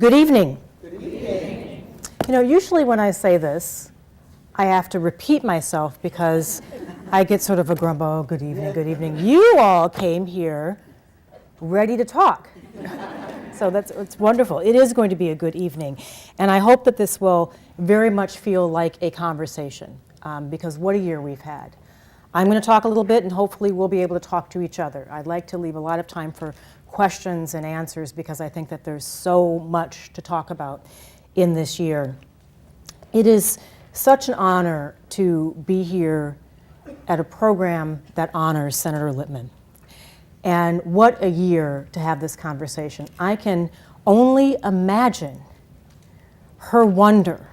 Good evening. Good evening. You know, usually when I say this, I have to repeat myself because I get sort of a grumble, oh, good evening, good evening. You all came here ready to talk. So it's wonderful. It is going to be a good evening. And I hope that this will very much feel like a conversation because what a year we've had. I'm going to talk a little bit and hopefully we'll be able to talk to each other. I'd like to leave a lot of time for questions and answers because I think that there's so much to talk about in this year. It is such an honor to be here at a program that honors Senator Lipman. And what a year to have this conversation. I can only imagine her wonder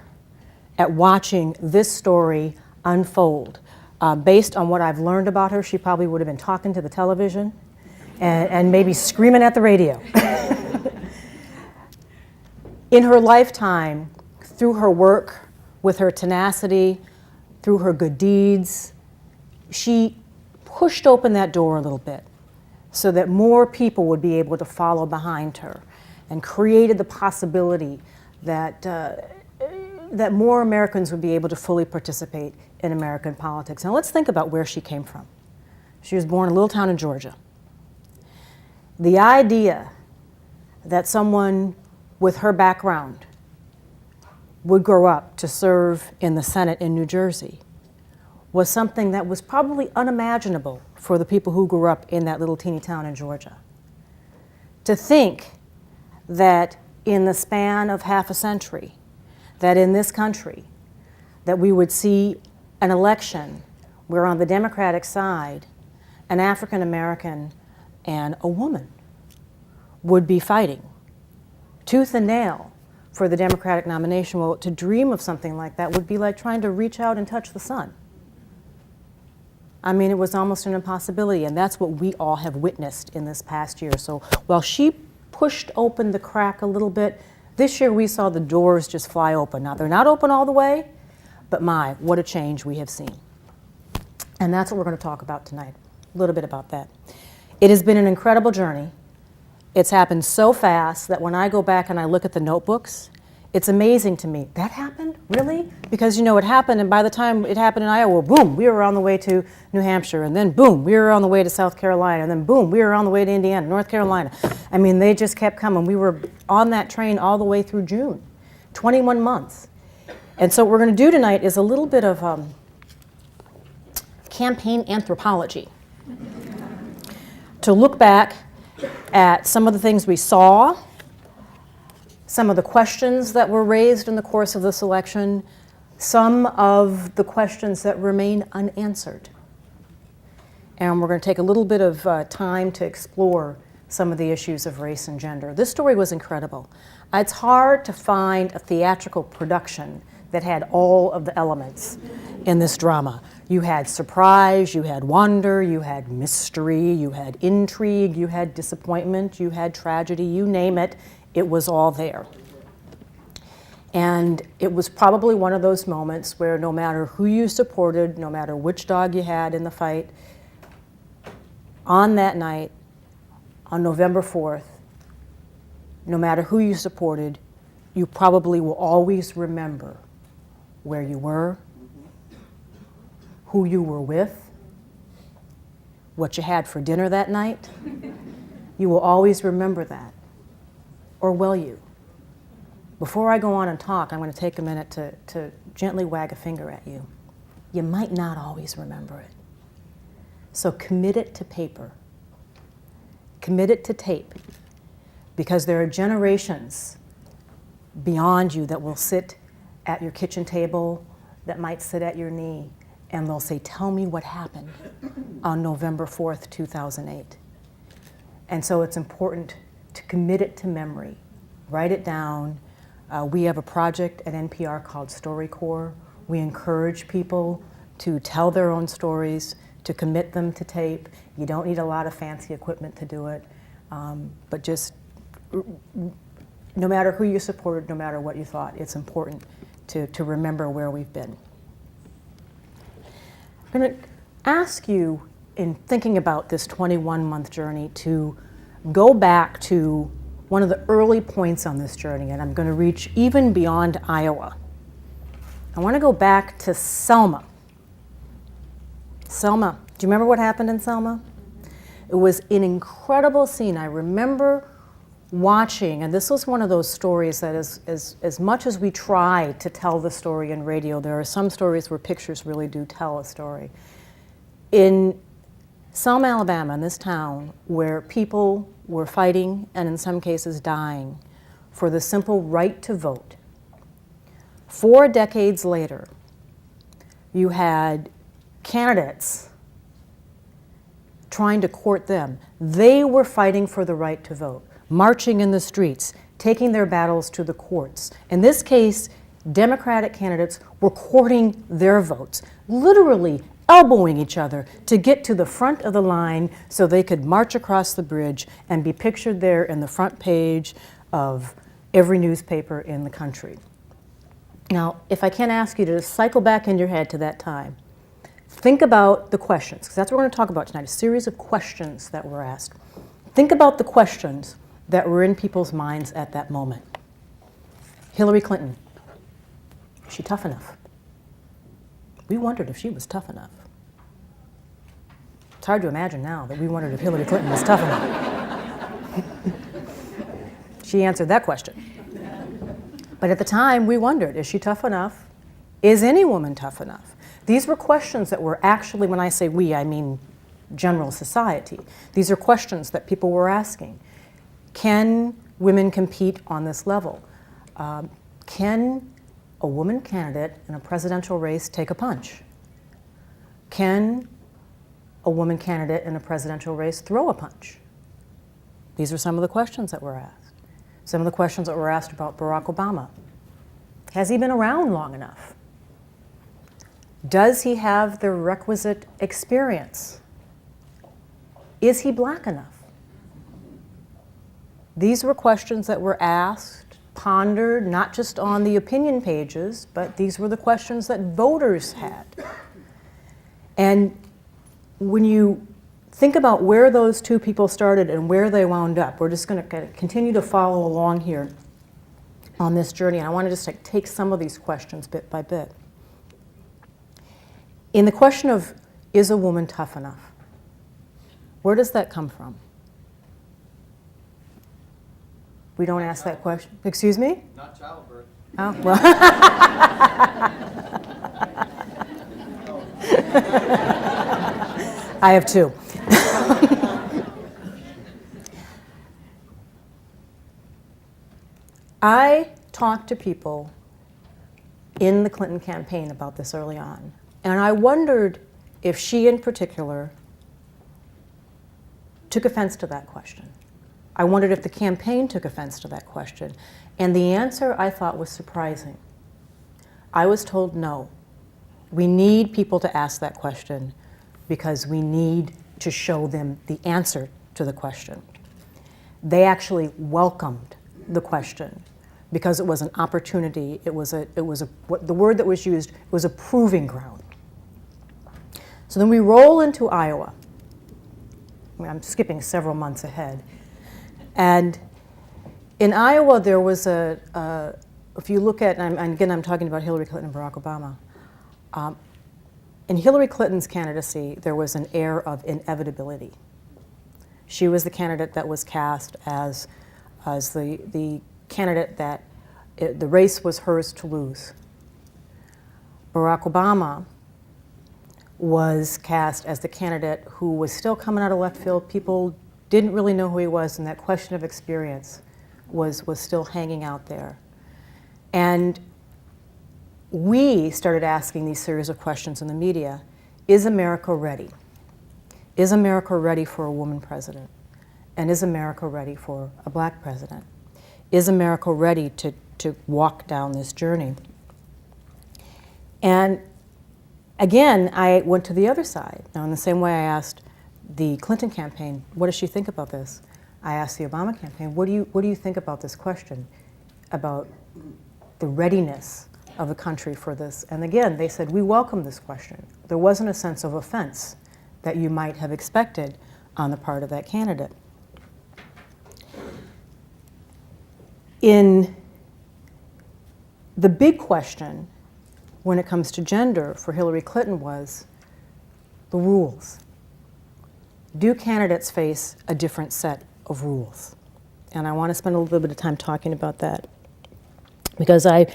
at watching this story unfold. Based on what I've learned about her, she probably would have been talking to the television and maybe screaming at the radio. In her lifetime, through her work, with her tenacity, through her good deeds, she pushed open that door a little bit so that more people would be able to follow behind her and created the possibility that, that more Americans would be able to fully participate in American politics. Now let's think about where she came from. She was born in a little town in Georgia. The idea that someone with her background would grow up to serve in the Senate in New Jersey was something that was probably unimaginable for the people who grew up in that little teeny town in Georgia. To think that in the span of half a century, that in this country, that we would see an election where on the Democratic side, an African American and a woman would be fighting tooth and nail for the Democratic nomination. Well, to dream of something like that would be like trying to reach out and touch the sun. I mean, it was almost an impossibility, and that's what we all have witnessed in this past year. So while she pushed open the crack a little bit, this year we saw the doors just fly open. Now, they're not open all the way, but my, what a change we have seen. And that's what we're going to talk about tonight, a little bit about that. It has been an incredible journey. It's happened so fast that when I go back and I look at the notebooks, it's amazing to me. That happened? Really? Because, you know, it happened, and by the time it happened in Iowa, boom, we were on the way to New Hampshire, and then boom, we were on the way to South Carolina, and then boom, we were on the way to Indiana, North Carolina. I mean, they just kept coming. We were on that train all the way through June, 21 months. And so what we're going to do tonight is a little bit of campaign anthropology. To look back at some of the things we saw, some of the questions that were raised in the course of this election, some of the questions that remain unanswered. And we're going to take a little bit of time to explore some of the issues of race and gender. This story was incredible. It's hard to find a theatrical production that had all of the elements in this drama. You had surprise, you had wonder, you had mystery, you had intrigue, you had disappointment, you had tragedy, you name it, it was all there. And it was probably one of those moments where no matter who you supported, no matter which dog you had in the fight, on that night, on November 4th, no matter who you supported, you probably will always remember where you were, who you were with, what you had for dinner that night. You will always remember that. Or will you? Before I go on and talk, I'm going to take a minute to gently wag a finger at you. You might not always remember it. So commit it to paper. Commit it to tape. Because there are generations beyond you that will sit at your kitchen table, that might sit at your knee, and they'll say, tell me what happened on November 4th, 2008. And so it's important to commit it to memory. Write it down. We have a project at NPR called StoryCorps. We encourage people to tell their own stories, to commit them to tape. You don't need a lot of fancy equipment to do it, but just no matter who you supported, no matter what you thought, it's important to remember where we've been. I'm going to ask you, in thinking about this 21-month journey, to go back to one of the early points on this journey, and I'm going to reach even beyond Iowa. I want to go back to Selma. Selma, do you remember what happened in Selma? It was an incredible scene. I remember watching, and this was one of those stories that as much as we try to tell the story in radio, there are some stories where pictures really do tell a story. In Selma, Alabama, in this town, where people were fighting and in some cases dying for the simple right to vote, 4 decades later, you had candidates trying to court them. They were fighting for the right to vote, marching in the streets, taking their battles to the courts. In this case, Democratic candidates were courting their votes, literally elbowing each other to get to the front of the line so they could march across the bridge and be pictured there in the front page of every newspaper in the country. Now, if I can ask you to cycle back in your head to that time, think about the questions, because that's what we're going to talk about tonight, a series of questions that were asked. Think about the questions that were in people's minds at that moment. Hillary Clinton, is she tough enough? We wondered if she was tough enough. It's hard to imagine now that we wondered if Hillary Clinton was tough enough. She answered that question. But at the time, we wondered, is she tough enough? Is any woman tough enough? These were questions that were actually, when I say we, I mean general society. These are questions that people were asking. Can women compete on this level? Can a woman candidate in a presidential race take a punch? Can a woman candidate in a presidential race throw a punch? These are some of the questions that were asked. Some of the questions that were asked about Barack Obama. Has he been around long enough? Does he have the requisite experience? Is he black enough? These were questions that were asked, pondered, not just on the opinion pages, but these were the questions that voters had. And when you think about where those two people started and where they wound up, we're just going to continue to follow along here on this journey. And I want to just take some of these questions bit by bit. In the question of, is a woman tough enough? Where does that come from? We don't ask that question. Excuse me? Not childbirth. Oh, well. I have 2. I talked to people in the Clinton campaign about this early on, and I wondered if she in particular took offense to that question. I wondered if the campaign took offense to that question, and the answer I thought was surprising. I was told no. We need people to ask that question because we need to show them the answer to the question. They actually welcomed the question because it was an opportunity. It was what the word that was used was a proving ground. So then we roll into Iowa. I'm skipping several months ahead. And in Iowa, there was if you look at, and again, I'm talking about Hillary Clinton and Barack Obama. In Hillary Clinton's candidacy, there was an air of inevitability. She was the candidate that was cast as the candidate that the race was hers to lose. Barack Obama was cast as the candidate who was still coming out of left field. People didn't really know who he was, and that question of experience was still hanging out there. And we started asking these series of questions in the media. Is America ready? Is America ready for a woman president? And is America ready for a black president? Is America ready to walk down this journey? And again, I went to the other side. Now, in the same way I asked the Clinton campaign, what does she think about this? I asked the Obama campaign, what do you think about this question, about the readiness of the country for this? And again, they said, we welcome this question. There wasn't a sense of offense that you might have expected on the part of that candidate. In the big question when it comes to gender for Hillary Clinton was the rules. Do candidates face a different set of rules? And I want to spend a little bit of time talking about that, because I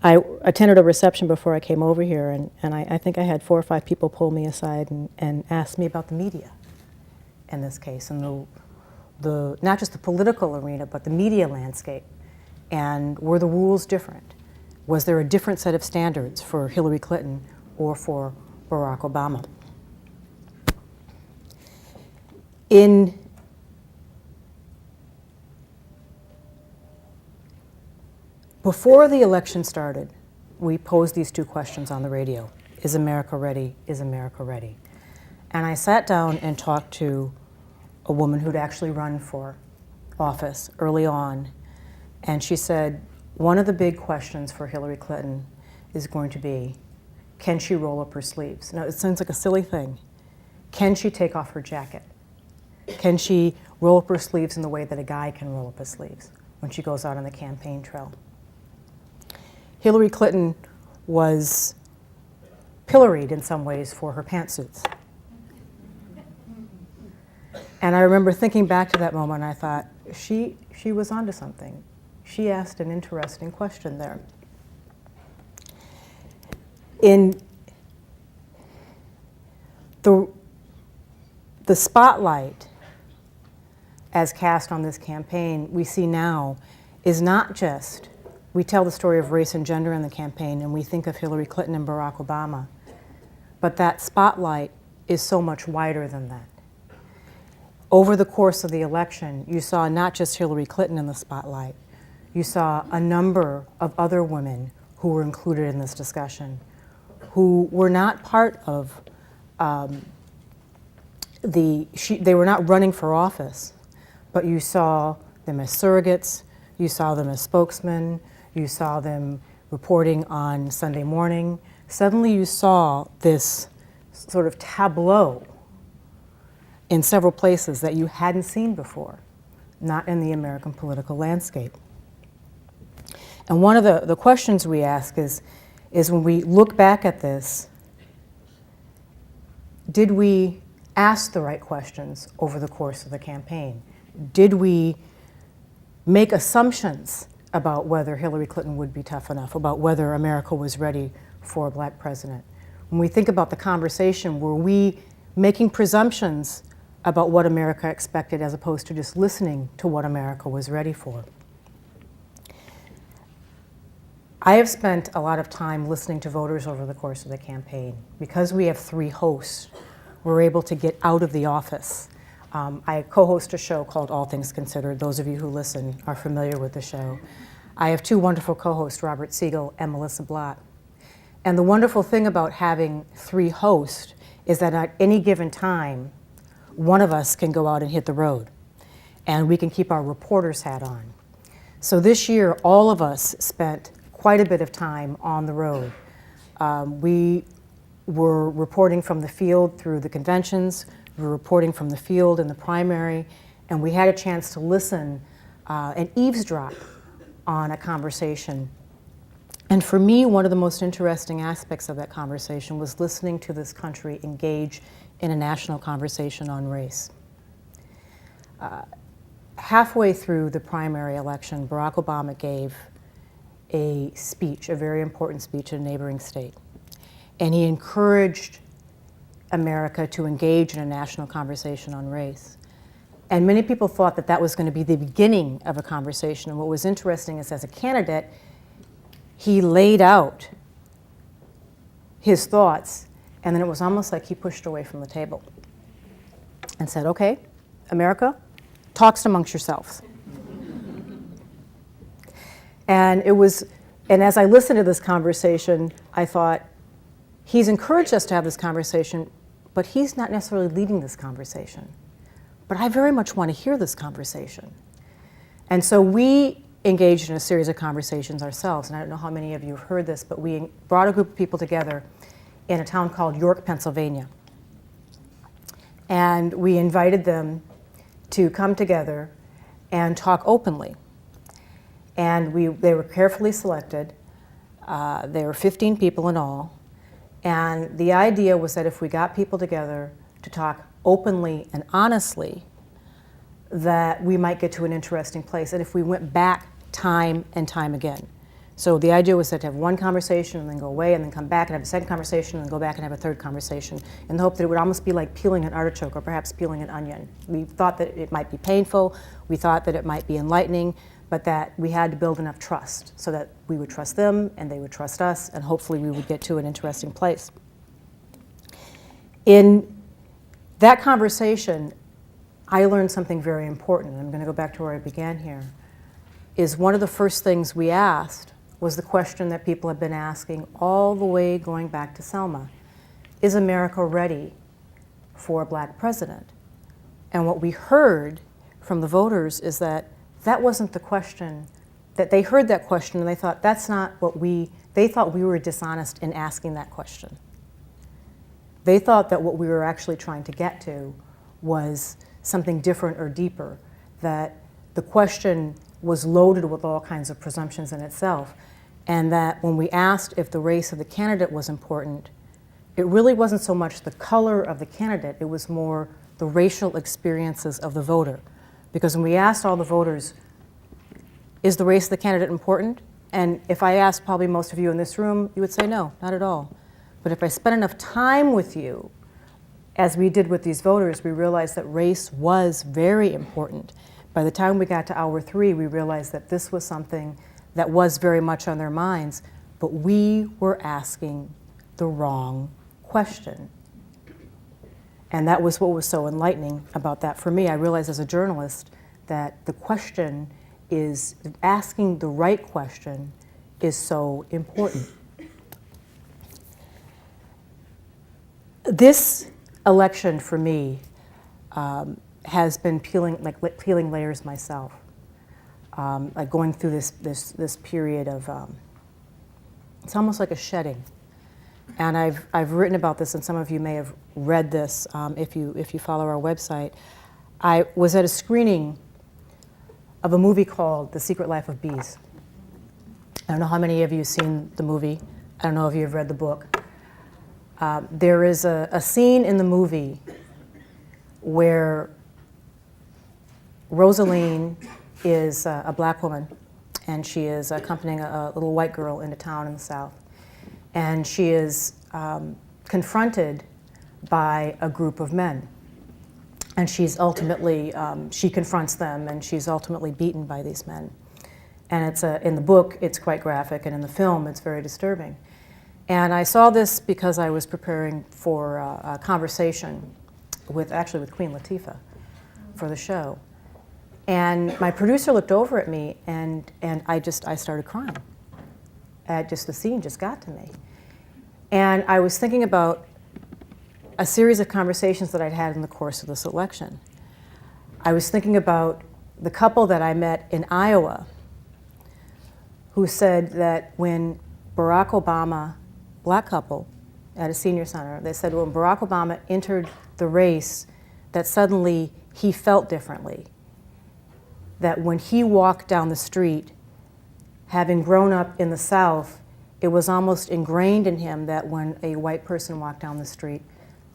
attended a reception before I came over here, and I think I had 4 or 5 people pull me aside and ask me about the media in this case, and the not just the political arena, but the media landscape. And were the rules different? Was there a different set of standards for Hillary Clinton or for Barack Obama? Before the election started, we posed these 2 questions on the radio. Is America ready? Is America ready? And I sat down and talked to a woman who'd actually run for office early on, and she said, one of the big questions for Hillary Clinton is going to be, can she roll up her sleeves? Now, it sounds like a silly thing. Can she take off her jacket? Can she roll up her sleeves in the way that a guy can roll up his sleeves when she goes out on the campaign trail? Hillary Clinton was pilloried in some ways for her pantsuits. And I remember thinking back to that moment, and I thought, she was onto something. She asked an interesting question there. In the spotlight as cast on this campaign we see now is not just, we tell the story of race and gender in the campaign and we think of Hillary Clinton and Barack Obama, but that spotlight is so much wider than that. Over the course of the election, you saw not just Hillary Clinton in the spotlight, you saw a number of other women who were included in this discussion, who were not part of they were not running for office, but you saw them as surrogates, you saw them as spokesmen, you saw them reporting on Sunday morning. Suddenly you saw this sort of tableau in several places that you hadn't seen before, not in the American political landscape. And one of the questions we ask is when we look back at this, did we ask the right questions over the course of the campaign? Did we make assumptions about whether Hillary Clinton would be tough enough, about whether America was ready for a black president? When we think about the conversation, were we making presumptions about what America expected as opposed to just listening to what America was ready for? I have spent a lot of time listening to voters over the course of the campaign. Because we have 3 hosts, we're able to get out of the office. I co-host a show called All Things Considered. Those of you who listen are familiar with the show. I have 2 wonderful co-hosts, Robert Siegel and Melissa Blatt. And the wonderful thing about having 3 hosts is that at any given time, one of us can go out and hit the road, and we can keep our reporter's hat on. So this year, all of us spent quite a bit of time on the road. We were reporting from the field through the conventions, we were reporting from the field in the primary, and we had a chance to listen and eavesdrop on a conversation. And for me, one of the most interesting aspects of that conversation was listening to this country engage in a national conversation on race. Halfway through the primary election, Barack Obama gave a speech, a very important speech in a neighboring state. And he encouraged America to engage in a national conversation on race. And many people thought that that was going to be the beginning of a conversation. And what was interesting is, as a candidate, he laid out his thoughts, and then it was almost like he pushed away from the table and said, okay, America, talks amongst yourselves. And as I listened to this conversation, I thought, he's encouraged us to have this conversation, but he's not necessarily leading this conversation. But I very much want to hear this conversation. And so we engaged in a series of conversations ourselves, and I don't know how many of you have heard this, but we brought a group of people together in a town called York, Pennsylvania. And we invited them to come together and talk openly. And they were carefully selected. There were 15 people in all. And the idea was that if we got people together to talk openly and honestly, that we might get to an interesting place. And if we went back time and time again. So the idea was that to have one conversation and then go away and then come back and have a second conversation and then go back and have a third conversation, in the hope that it would almost be like peeling an artichoke or perhaps peeling an onion. We thought that it might be painful, we thought that it might be enlightening, but that we had to build enough trust so that we would trust them and they would trust us, and hopefully we would get to an interesting place. In that conversation, I learned something very important, and I'm going to go back to where I began here, is one of the first things we asked was the question that people have been asking all the way going back to Selma. Is America ready for a black president? And what we heard from the voters is that that wasn't the question, that they heard that question and they thought that's not what they thought we were dishonest in asking that question. They thought that what we were actually trying to get to was something different or deeper, that the question was loaded with all kinds of presumptions in itself, and that when we asked if the race of the candidate was important, it really wasn't so much the color of the candidate, it was more the racial experiences of the voter. Because when we asked all the voters, is the race of the candidate important? And if I asked probably most of you in this room, you would say no, not at all. But if I spent enough time with you, as we did with these voters, we realized that race was very important. By the time we got to hour 3, we realized that this was something that was very much on their minds, but we were asking the wrong question. And that was what was so enlightening about that for me. I realized as a journalist that the question is, asking the right question is so important. This election for me has been peeling layers myself, like going through this period of, it's almost like a shedding. And I've written about this, and some of you may have read this if you follow our website. I was at a screening of a movie called The Secret Life of Bees. I don't know how many of you have seen the movie. I don't know if you have read the book. There is a scene in the movie where Rosaline is a black woman, and she is accompanying a little white girl into town in the South. And she is confronted by a group of men. And she's ultimately, she confronts them, and she's ultimately beaten by these men. And it's in the book, it's quite graphic, and in the film, it's very disturbing. And I saw this because I was preparing for a conversation with Queen Latifah for the show. And my producer looked over at me, and I started crying. The scene just got to me. And I was thinking about a series of conversations that I'd had in the course of this election. I was thinking about the couple that I met in Iowa who said that when Barack Obama, black couple at a senior center, they said when Barack Obama entered the race that suddenly he felt differently. That when he walked down the street, having grown up in the South, it was almost ingrained in him that when a white person walked down the street,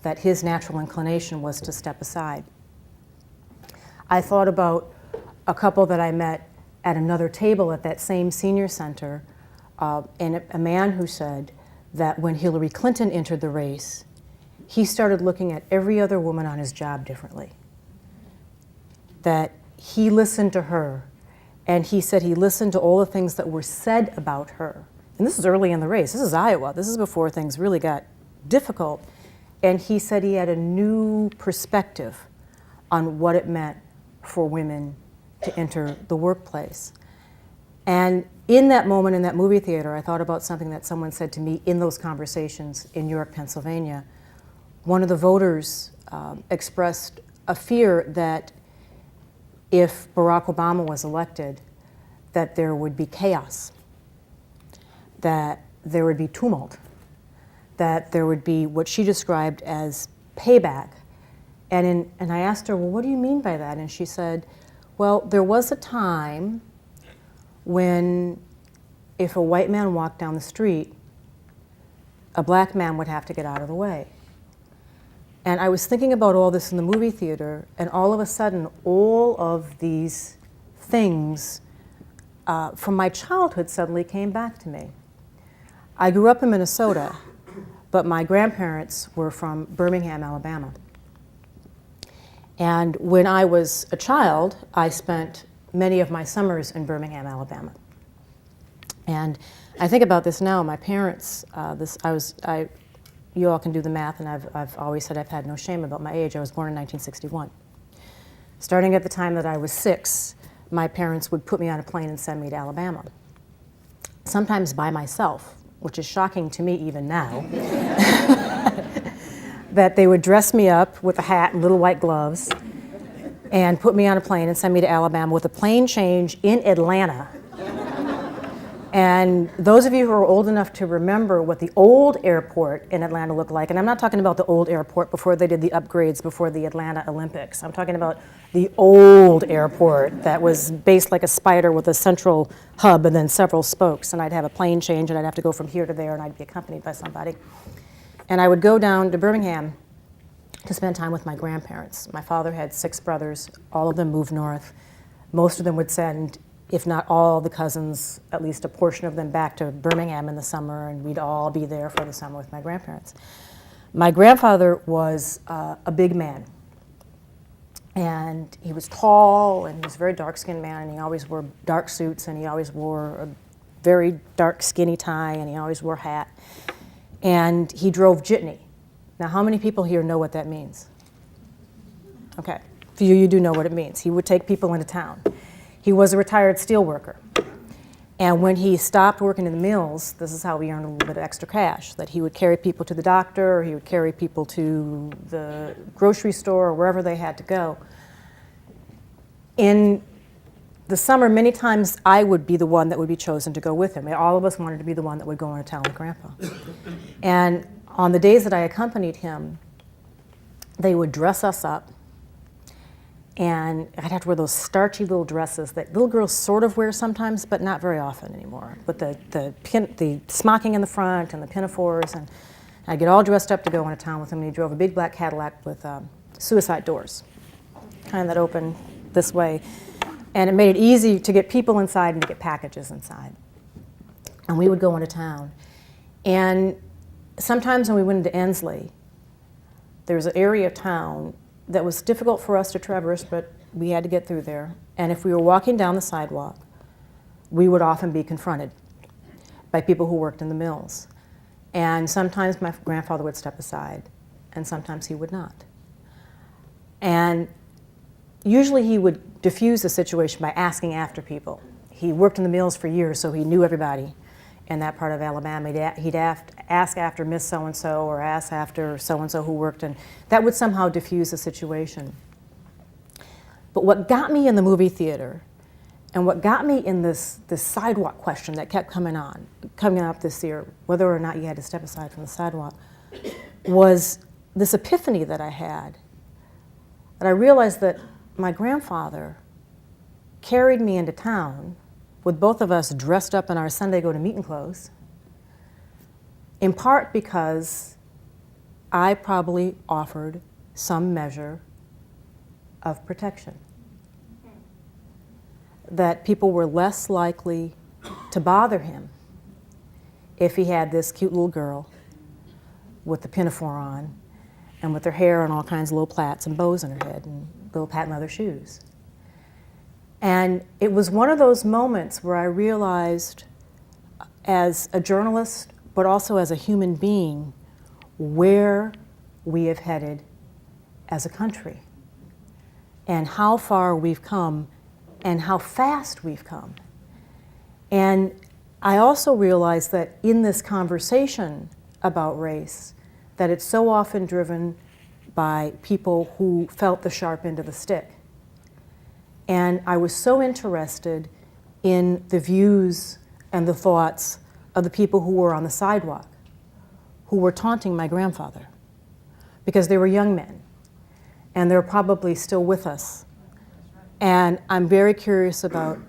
that his natural inclination was to step aside. I thought about a couple that I met at another table at that same senior center, and a man who said that when Hillary Clinton entered the race, he started looking at every other woman on his job differently. That he listened to her, and he said he listened to all the things that were said about her. And this is early in the race. This is Iowa. This is before things really got difficult. And he said he had a new perspective on what it meant for women to enter the workplace. And in that moment in that movie theater, I thought about something that someone said to me in those conversations in York, Pennsylvania. One of the voters expressed a fear that if Barack Obama was elected, that there would be chaos, that there would be tumult, that there would be what she described as payback. And I asked her, well, what do you mean by that? And she said, well, there was a time when if a white man walked down the street, a black man would have to get out of the way. And I was thinking about all this in the movie theater, and all of a sudden, all of these things from my childhood suddenly came back to me. I grew up in Minnesota, but my grandparents were from Birmingham, Alabama. And when I was a child, I spent many of my summers in Birmingham, Alabama. And I think about this now. My parents, you all can do the math, and I've always said I've had no shame about my age. I was born in 1961. Starting at the time that I was 6, my parents would put me on a plane and send me to Alabama, sometimes by myself, which is shocking to me even now, that they would dress me up with a hat and little white gloves and put me on a plane and send me to Alabama with a plane change in Atlanta. And those of you who are old enough to remember what the old airport in Atlanta looked like, and I'm not talking about the old airport before they did the upgrades before the Atlanta Olympics. I'm talking about the old airport that was based like a spider with a central hub and then several spokes. And I'd have a plane change, and I'd have to go from here to there, and I'd be accompanied by somebody. And I would go down to Birmingham to spend time with my grandparents. My father had 6 brothers. All of them moved north. Most of them would send, if not all the cousins, at least a portion of them back to Birmingham in the summer, and we'd all be there for the summer with my grandparents. My grandfather was a big man, and he was tall, and he was a very dark-skinned man, and he always wore dark suits, and he always wore a very dark, skinny tie, and he always wore a hat. And he drove jitney. Now, how many people here know what that means? Okay, for you do know what it means. He would take people into town. He was a retired steel worker. And when he stopped working in the mills, this is how he earned a little bit of extra cash, that he would carry people to the doctor, or he would carry people to the grocery store, or wherever they had to go. In the summer, many times I would be the one that would be chosen to go with him. All of us wanted to be the one that would go into town with Grandpa. And on the days that I accompanied him, they would dress us up, and I'd have to wear those starchy little dresses that little girls sort of wear sometimes, but not very often anymore, with the smocking in the front and the pinafores, and I'd get all dressed up to go into town with him, and he drove a big black Cadillac with suicide doors, kind of that open this way, and it made it easy to get people inside and to get packages inside. And we would go into town. And sometimes when we went into Ensley, there was an area of town that was difficult for us to traverse, but we had to get through there. And if we were walking down the sidewalk, we would often be confronted by people who worked in the mills. And sometimes my grandfather would step aside, and sometimes he would not. And usually he would diffuse the situation by asking after people. He worked in the mills for years, so he knew everybody in that part of Alabama. He'd ask after Miss So-and-so, or ask after so-and-so who worked, and that would somehow diffuse the situation. But what got me in the movie theater, and what got me in this sidewalk question that kept coming up this year, whether or not you had to step aside from the sidewalk, was this epiphany that I had, that I realized that my grandfather carried me into town with both of us dressed up in our Sunday go-to-meeting clothes, in part because I probably offered some measure of protection. That people were less likely to bother him if he had this cute little girl with the pinafore on and with her hair and all kinds of little plaits and bows in her head and little patent leather shoes. And it was one of those moments where I realized, as a journalist, but also as a human being, where we have headed as a country, and how far we've come, and how fast we've come. And I also realized that in this conversation about race, that it's so often driven by people who felt the sharp end of the stick. And I was so interested in the views and the thoughts of the people who were on the sidewalk, who were taunting my grandfather, because they were young men, and they're probably still with us. And I'm very curious about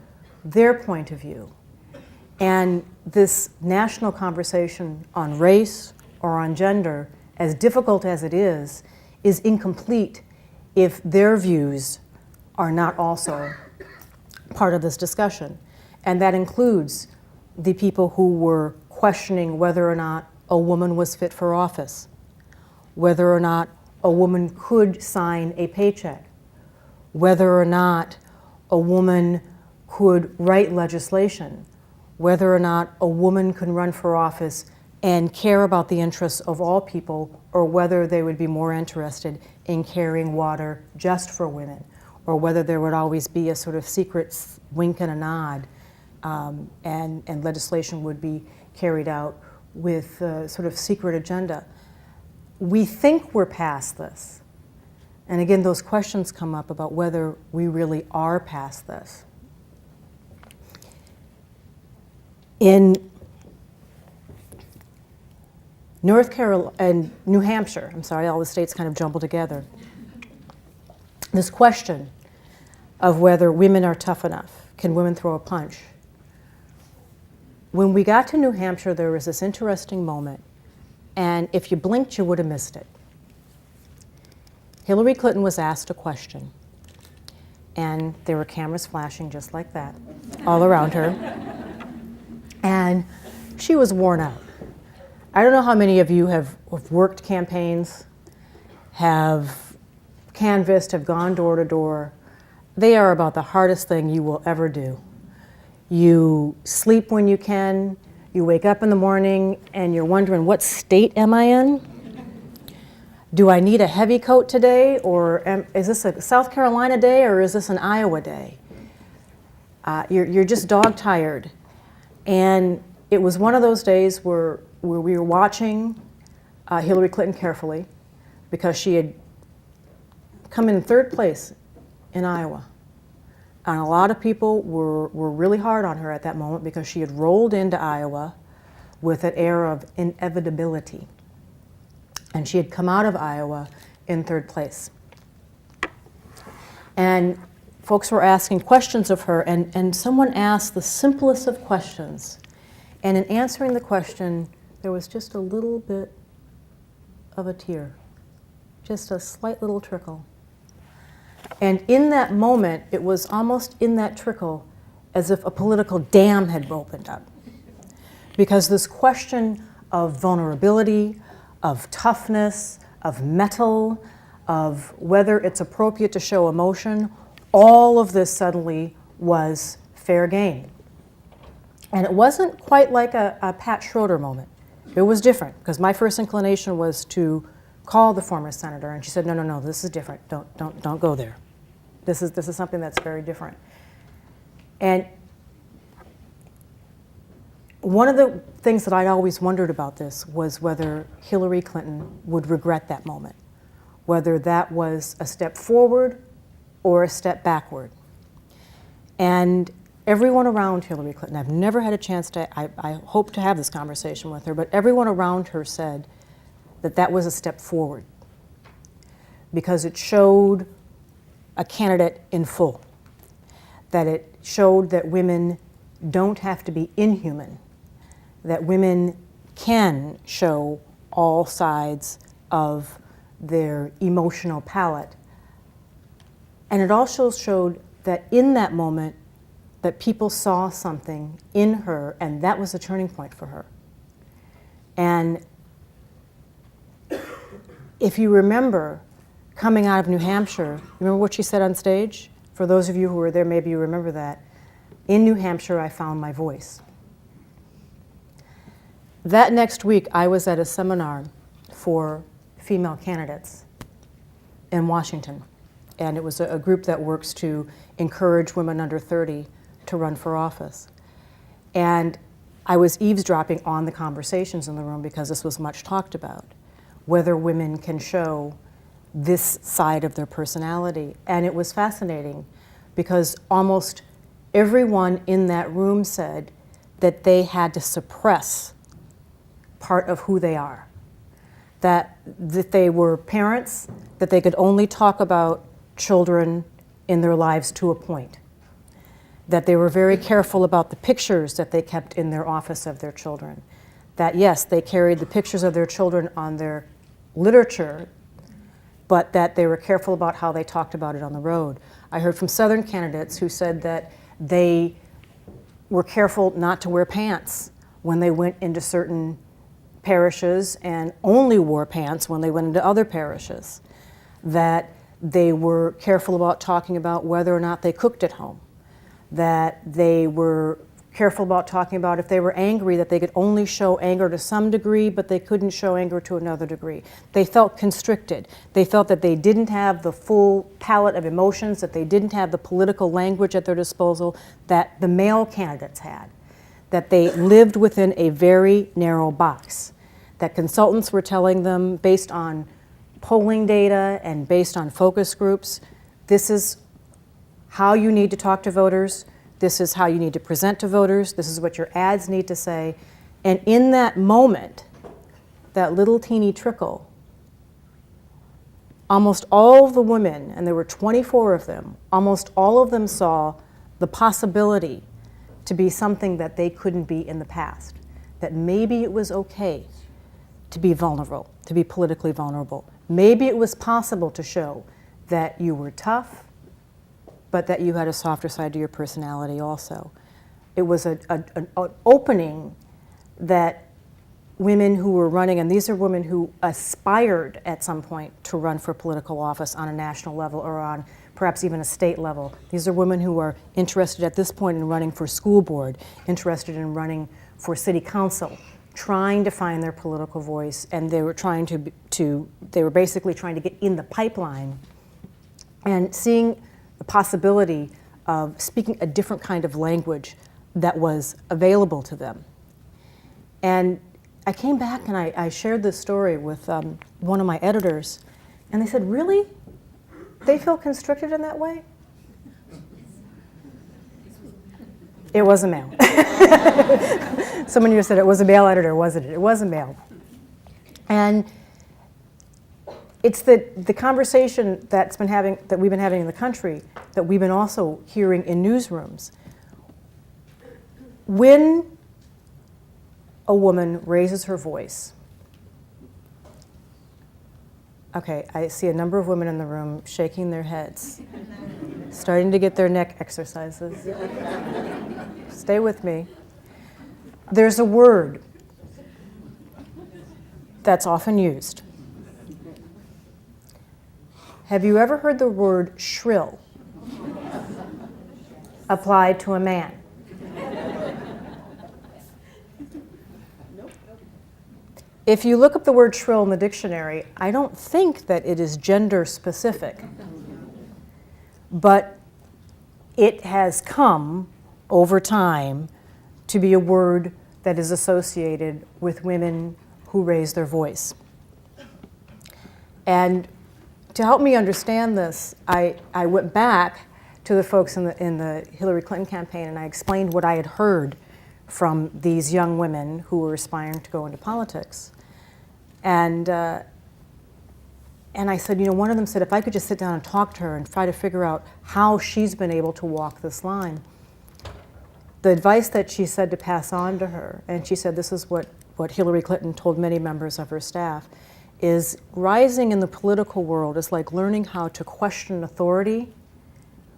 their point of view. And this national conversation on race or on gender, as difficult as it is incomplete if their views are not also part of this discussion. And that includes the people who were questioning whether or not a woman was fit for office, whether or not a woman could sign a paycheck, whether or not a woman could write legislation, whether or not a woman can run for office and care about the interests of all people, or whether they would be more interested in carrying water just for women, or whether there would always be a sort of secret wink and a nod, and legislation would be carried out with a sort of secret agenda. We think we're past this. And again, those questions come up about whether we really are past this. In North Carolina and New Hampshire, I'm sorry, all the states kind of jumble together, this question of whether women are tough enough, can women throw a punch? When we got to New Hampshire, there was this interesting moment, and if you blinked, you would have missed it. Hillary Clinton was asked a question, and there were cameras flashing just like that all around her, and she was worn out. I don't know how many of you have worked campaigns, have canvassed, have gone door to door. They are about the hardest thing you will ever do. You sleep when you can, you wake up in the morning and you're wondering, what state am I in? Do I need a heavy coat today, or is this a South Carolina day, or is this an Iowa day? You're just dog tired. And it was one of those days where we were watching Hillary Clinton carefully, because she had come in third place in Iowa. And a lot of people were really hard on her at that moment, because she had rolled into Iowa with an air of inevitability. And she had come out of Iowa in third place. And folks were asking questions of her, and someone asked the simplest of questions. And in answering the question, there was just a little bit of a tear, just a slight little trickle. And in that moment, it was almost in that trickle as if a political dam had opened up. Because this question of vulnerability, of toughness, of mettle, of whether it's appropriate to show emotion, all of this suddenly was fair game. And it wasn't quite like a Pat Schroeder moment. It was different, because my first inclination was to call the former senator, and she said, no, this is different. Don't go there. This is something that's very different. And one of the things that I'd always wondered about this was whether Hillary Clinton would regret that moment, whether that was a step forward or a step backward. And everyone around Hillary Clinton, I've never had a chance to, I hope to have this conversation with her, but everyone around her said that that was a step forward, because it showed a candidate in full, that it showed that women don't have to be inhuman, that women can show all sides of their emotional palette. And it also showed that in that moment, that people saw something in her, and that was a turning point for her. And if you remember, coming out of New Hampshire, remember what she said on stage? For those of you who were there, maybe you remember that. In New Hampshire, I found my voice. That next week, I was at a seminar for female candidates in Washington. And it was a group that works to encourage women under 30 to run for office. And I was eavesdropping on the conversations in the room, because this was much talked about, whether women can show this side of their personality. And it was fascinating, because almost everyone in that room said that they had to suppress part of who they are. That they were parents, that they could only talk about children in their lives to a point. that they were very careful about the pictures that they kept in their office of their children, that yes, they carried the pictures of their children on their literature, but that they were careful about how they talked about it on the road. I heard from Southern candidates who said that they were careful not to wear pants when they went into certain parishes and only wore pants when they went into other parishes, that they were careful about talking about whether or not they cooked at home, that they were careful about talking about if they were angry, that they could only show anger to some degree, but they couldn't show anger to another degree. They felt constricted. They felt that they didn't have the full palette of emotions, that they didn't have the political language at their disposal that the male candidates had, that they lived within a very narrow box, that consultants were telling them based on polling data and based on focus groups, this is how you need to talk to voters, this is how you need to present to voters, this is what your ads need to say. And in that moment, that little teeny trickle, almost all of the women, and there were 24 of them, almost all of them saw the possibility to be something that they couldn't be in the past, that maybe it was okay to be vulnerable, to be politically vulnerable. Maybe it was possible to show that you were tough, but that you had a softer side to your personality also. It was an opening that women who were running, and these are women who aspired at some point to run for political office on a national level or on perhaps even a state level. These are women who are interested at this point in running for school board, interested in running for city council, trying to find their political voice, and they were trying they were basically trying to get in the pipeline and seeing the possibility of speaking a different kind of language that was available to them. And I came back and I shared this story with one of my editors, and they said, really? They feel constricted in that way? It was a male. Someone here said it was a male editor, wasn't it? It was a male. And it's the conversation that we've been having in the country, that we've been also hearing in newsrooms. When a woman raises her voice, okay, I see a number of women in the room shaking their heads, starting to get their neck exercises. Stay with me. There's a word that's often used. Have you ever heard the word shrill applied to a man? If you look up the word shrill in the dictionary, I don't think that it is gender specific, but it has come over time to be a word that is associated with women who raise their voice. And to help me understand this, I went back to the folks in the Hillary Clinton campaign, and I explained what I had heard from these young women who were aspiring to go into politics. And I said, one of them said, if I could just sit down and talk to her and try to figure out how she's been able to walk this line. The advice that she said to pass on to her, and she said this is what Hillary Clinton told many members of her staff, is rising in the political world is like learning how to question authority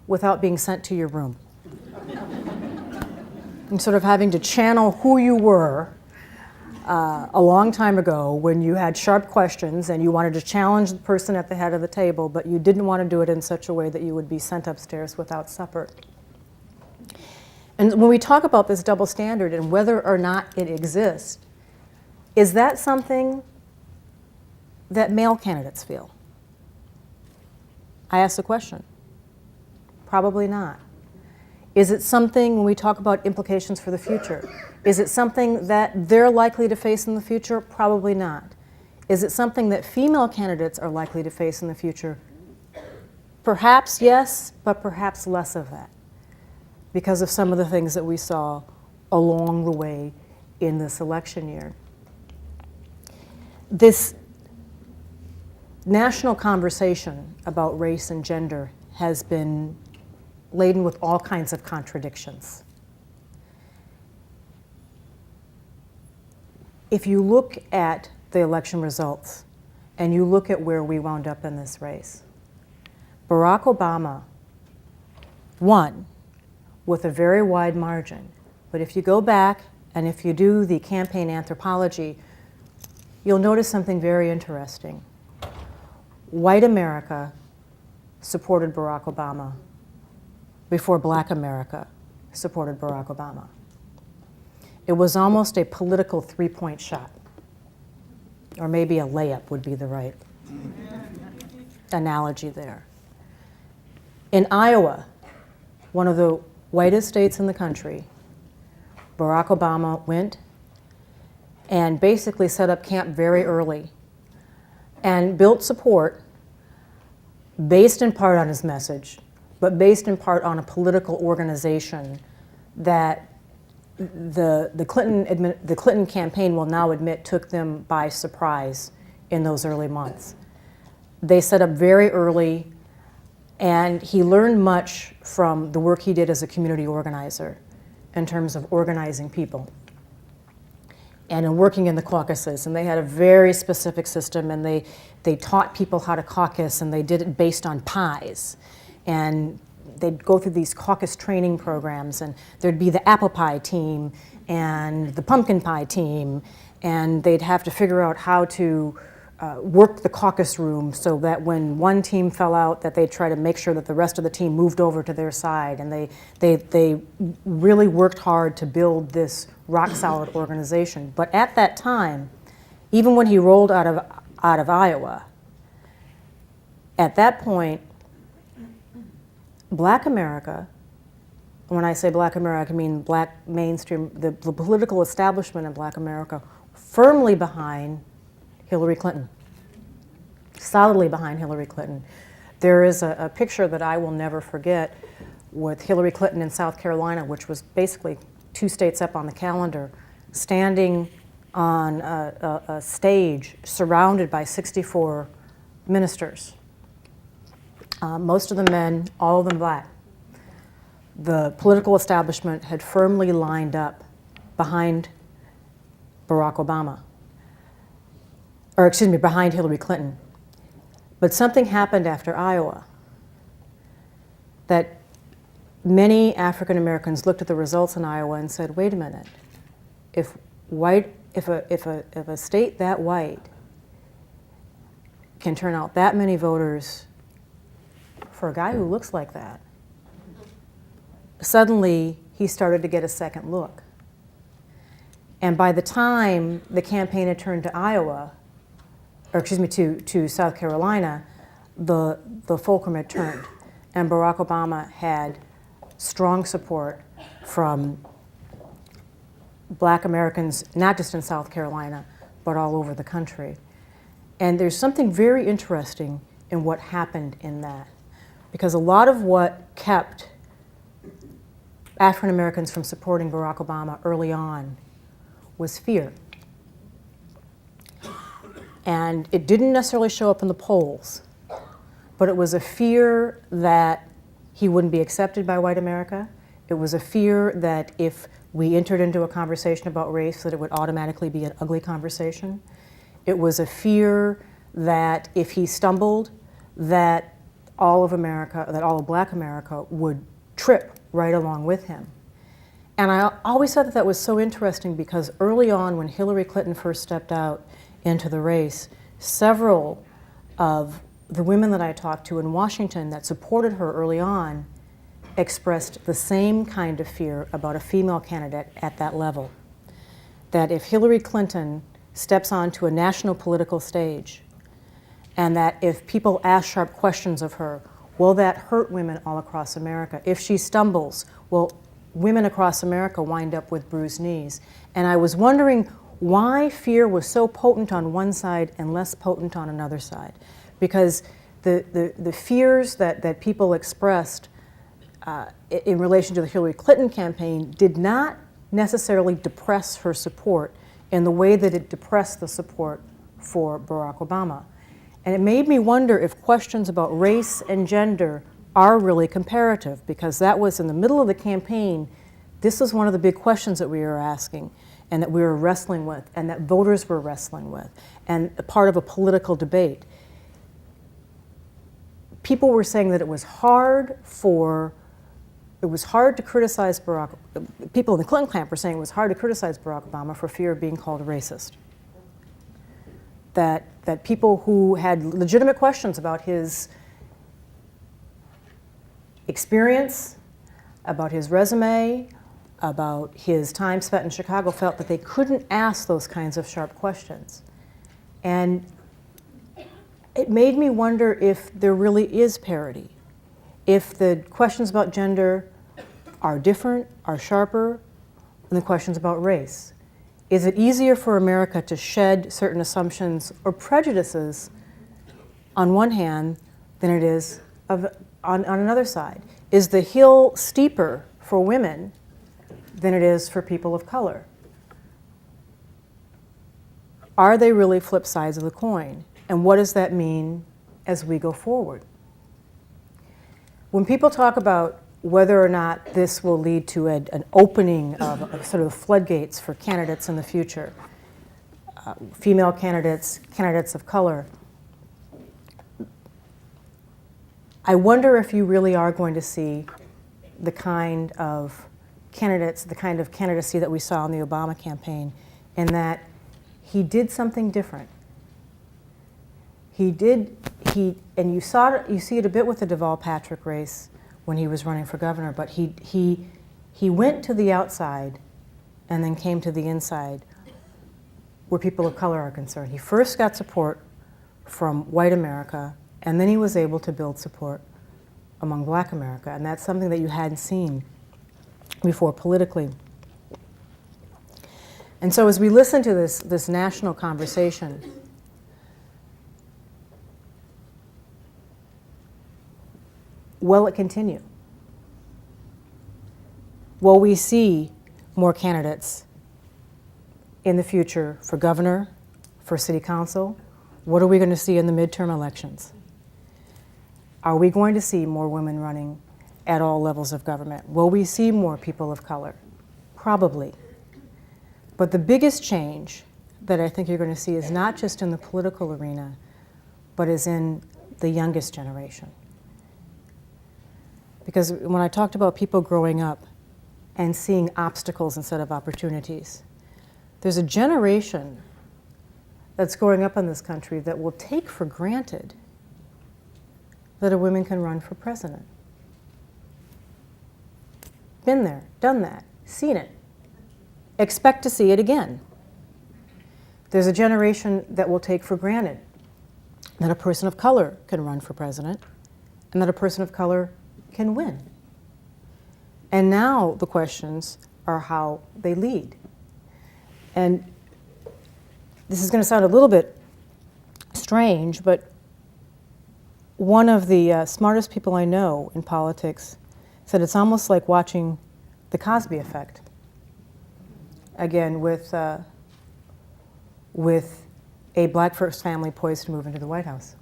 without being sent to your room. And sort of having to channel who you were a long time ago when you had sharp questions and you wanted to challenge the person at the head of the table, but you didn't want to do it in such a way that you would be sent upstairs without supper. And when we talk about this double standard and whether or not it exists, is that something that male candidates feel? I ask the question. Probably not. Is it something, when we talk about implications for the future, is it something that they're likely to face in the future? Probably not. Is it something that female candidates are likely to face in the future? Perhaps yes, but perhaps less of that, because of some of the things that we saw along the way in this election year. This national conversation about race and gender has been laden with all kinds of contradictions. If you look at the election results and you look at where we wound up in this race, Barack Obama won with a very wide margin. But if you go back and if you do the campaign anthropology, you'll notice something very interesting. White America supported Barack Obama before Black America supported Barack Obama. It was almost a political three-point shot, or maybe a layup would be the right analogy there. In Iowa, one of the whitest states in the country, Barack Obama went and basically set up camp very early and built support based in part on his message, but based in part on a political organization that the Clinton campaign will now admit took them by surprise in those early months. They set up very early, and he learned much from the work he did as a community organizer in terms of organizing people and in working in the caucuses. And they had a very specific system, and they taught people how to caucus, and they did it based on pies. And they'd go through these caucus training programs, and there'd be the apple pie team and the pumpkin pie team, and they'd have to figure out how to work the caucus room so that when one team fell out, that they'd try to make sure that the rest of the team moved over to their side. And they really worked hard to build this rock-solid organization. But at that time, even when he rolled out of Iowa, at that point, Black America, when I say Black America, I mean Black mainstream, the political establishment in Black America, firmly behind Hillary Clinton, solidly behind Hillary Clinton. There is a picture that I will never forget with Hillary Clinton in South Carolina, which was basically 2 states up on the calendar, standing on a stage surrounded by 64 ministers. Most of the men, all of them Black. The political establishment had firmly lined up behind Barack Obama, or excuse me, behind Hillary Clinton. But something happened after Iowa that many African Americans looked at the results in Iowa and said, wait a minute, if a state that white can turn out that many voters for a guy who looks like that, suddenly he started to get a second look. And by the time the campaign had turned to Iowa, or excuse me, to South Carolina, the fulcrum had turned. And Barack Obama had strong support from Black Americans, not just in South Carolina, but all over the country. And there's something very interesting in what happened in that. Because a lot of what kept African Americans from supporting Barack Obama early on was fear. And it didn't necessarily show up in the polls, but it was a fear that he wouldn't be accepted by white America. It was a fear that if we entered into a conversation about race, that it would automatically be an ugly conversation. It was a fear that if he stumbled, that all of America, that all of Black America would trip right along with him. And I always thought that that was so interesting because early on when Hillary Clinton first stepped out into the race, several of the women that I talked to in Washington that supported her early on expressed the same kind of fear about a female candidate at that level. That if Hillary Clinton steps onto a national political stage, and that if people ask sharp questions of her, will that hurt women all across America? If she stumbles, will women across America wind up with bruised knees? And I was wondering why fear was so potent on one side and less potent on another side. Because the fears that people expressed in relation to the Hillary Clinton campaign did not necessarily depress her support in the way that it depressed the support for Barack Obama. And it made me wonder if questions about race and gender are really comparative, because that was in the middle of the campaign. This was one of the big questions that we were asking and that we were wrestling with and that voters were wrestling with, and a part of a political debate. People were saying that it was hard to criticize Barack. People in the Clinton camp were saying it was hard to criticize Barack Obama for fear of being called a racist. That people who had legitimate questions about his experience, about his resume, about his time spent in Chicago, felt that they couldn't ask those kinds of sharp questions. And it made me wonder if there really is parity. If the questions about gender are different, are sharper than the questions about race. Is it easier for America to shed certain assumptions or prejudices on one hand than it is on another side? Is the hill steeper for women than it is for people of color? Are they really flip sides of the coin? And what does that mean as we go forward? When people talk about whether or not this will lead to an opening of sort of floodgates for candidates in the future, female candidates, candidates of color, I wonder if you really are going to see the kind of candidates, the kind of candidacy that we saw in the Obama campaign, in that he did something different. And you see it a bit with the Deval-Patrick race when he was running for governor, but he went to the outside and then came to the inside where people of color are concerned. He first got support from white America, and then he was able to build support among black America, and that's something that you hadn't seen before politically. And so as we listen to this national conversation, will it continue? Will we see more candidates in the future for governor, for city council? What are we going to see in the midterm elections? Are we going to see more women running at all levels of government? Will we see more people of color? Probably. But the biggest change that I think you're going to see is not just in the political arena, but is in the youngest generation. Because when I talked about people growing up and seeing obstacles instead of opportunities, there's a generation that's growing up in this country that will take for granted that a woman can run for president. Been there, done that, seen it. Expect to see it again. There's a generation that will take for granted that a person of color can run for president and that a person of color can win. And now the questions are how they lead. And this is going to sound a little bit strange, but one of the smartest people I know in politics said it's almost like watching the Cosby effect. Again, with a black first family poised to move into the White House.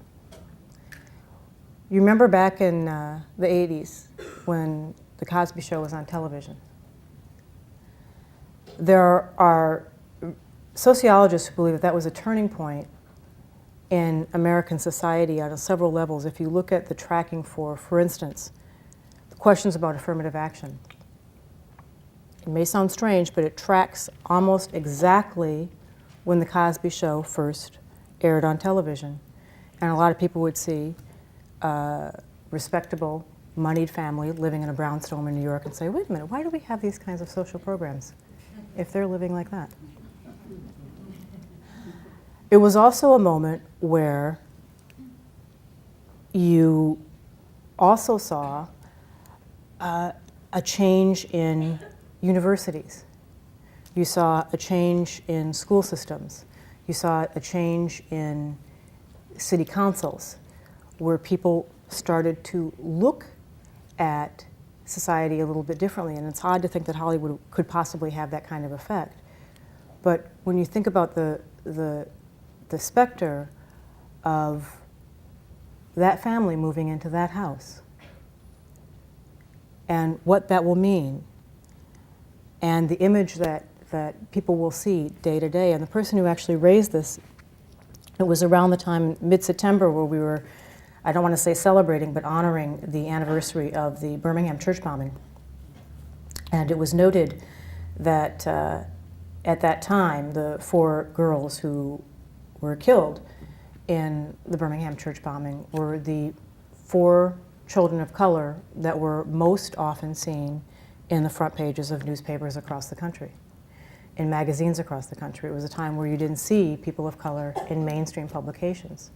You remember back in the 80s when the Cosby Show was on television? There are sociologists who believe that that was a turning point in American society on several levels. If you look at the tracking for instance, the questions about affirmative action. It may sound strange, but it tracks almost exactly when the Cosby Show first aired on television. And a lot of people would see a respectable, moneyed family living in a brownstone in New York and say, wait a minute, why do we have these kinds of social programs if they're living like that? It was also a moment where you also saw a change in universities. You saw a change in school systems. You saw a change in city councils, where people started to look at society a little bit differently. And it's odd to think that Hollywood could possibly have that kind of effect. But when you think about the specter of that family moving into that house, and what that will mean, and the image that people will see day to day. And the person who actually raised this, it was around the time, mid-September, where we were, I don't want to say celebrating, but honoring the anniversary of the Birmingham church bombing. And it was noted that at that time, the 4 girls who were killed in the Birmingham church bombing were the 4 children of color that were most often seen in the front pages of newspapers across the country, in magazines across the country. It was a time where you didn't see people of color in mainstream publications.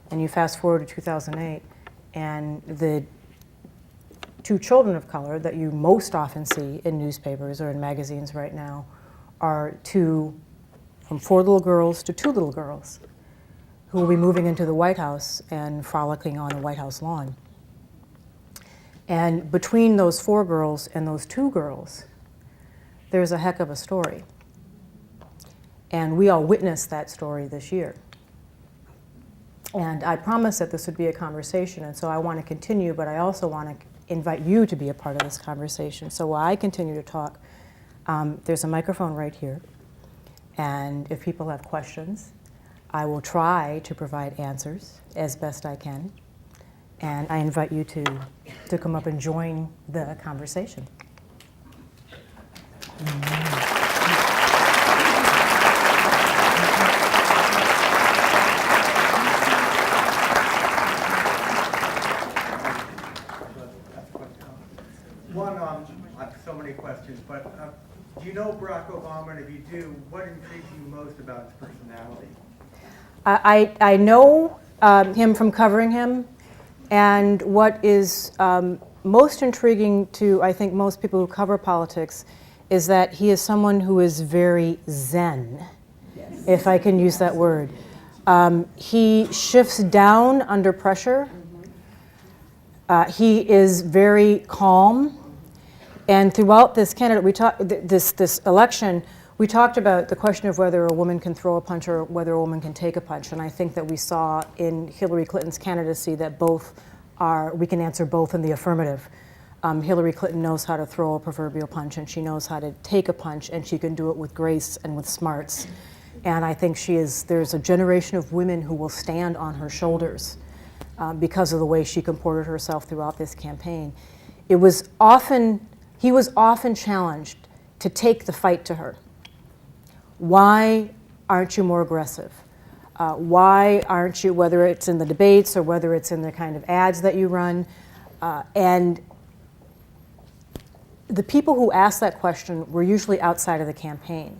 And you fast forward to 2008, and the 2 children of color that you most often see in newspapers or in magazines right now are from 4 little girls to 2 little girls who will be moving into the White House and frolicking on the White House lawn. And between those 4 girls and those 2 girls, there's a heck of a story. And we all witnessed that story this year. And I promised that this would be a conversation, and so I want to continue, but I also want to invite you to be a part of this conversation. So while I continue to talk, there's a microphone right here, and if people have questions, I will try to provide answers as best I can, and I invite you to come up and join the conversation. One, I have so many questions, but do you know Barack Obama? And if you do, what intrigues you most about his personality? I know him from covering him, and what is most intriguing to, I think, most people who cover politics is that he is someone who is very zen, yes, if I can use that word. He shifts down under pressure. He is very calm. And throughout this this election, we talked about the question of whether a woman can throw a punch or whether a woman can take a punch. And I think that we saw in Hillary Clinton's candidacy that we can answer both in the affirmative. Hillary Clinton knows how to throw a proverbial punch, and she knows how to take a punch, and she can do it with grace and with smarts. And I think there's a generation of women who will stand on her shoulders because of the way she comported herself throughout this campaign. He was often challenged to take the fight to her. Why aren't you more aggressive? Why aren't you, whether it's in the debates or whether it's in the kind of ads that you run, and the people who asked that question were usually outside of the campaign,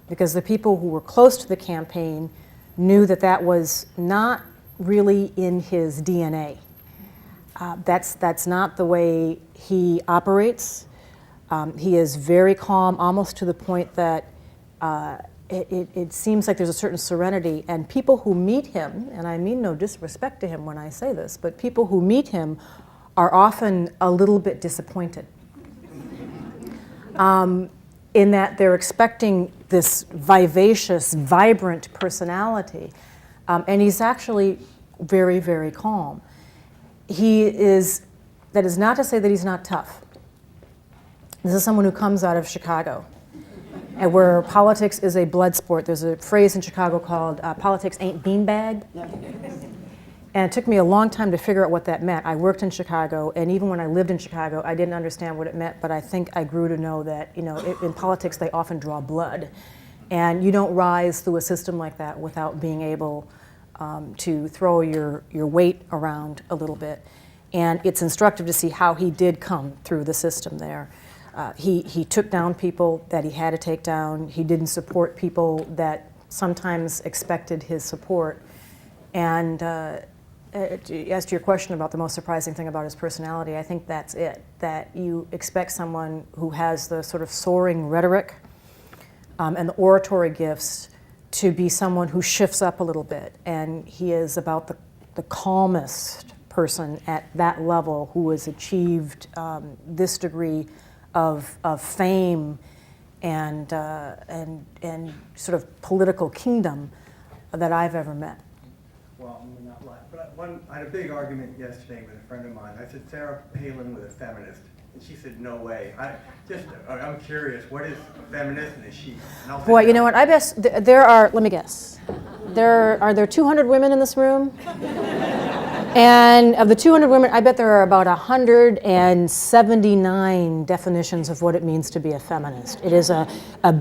because the people who were close to the campaign knew that that was not really in his DNA. That's not the way he operates. He is very calm, almost to the point that it seems like there's a certain serenity, and people who meet him, and I mean no disrespect to him when I say this, but people who meet him are often a little bit disappointed in that they're expecting this vivacious, vibrant personality, and he's actually very, very calm. That is not to say that he's not tough. This is someone who comes out of Chicago, and where politics is a blood sport. There's a phrase in Chicago called politics ain't beanbag. And it took me a long time to figure out what that meant. I worked in Chicago, and even when I lived in Chicago, I didn't understand what it meant, but I think I grew to know that, in politics, they often draw blood. And you don't rise through a system like that without being able to throw your weight around a little bit. And it's instructive to see how he did come through the system there. He took down people that he had to take down. He didn't support people that sometimes expected his support. And as to your question about the most surprising thing about his personality, I think that's it, that you expect someone who has the sort of soaring rhetoric and the oratory gifts to be someone who shifts up a little bit. And he is about the calmest person at that level who has achieved this degree of fame and sort of political kingdom that I've ever met. Well, I'm not lying, but I had a big argument yesterday with a friend of mine. I said Sarah Palin was a feminist. And she said, no way. I'm curious, what is a feminist and a she? Boy, you know what, I guess there are, let me guess, are there 200 women in this room? And of the 200 women, I bet there are about 179 definitions of what it means to be a feminist. It is a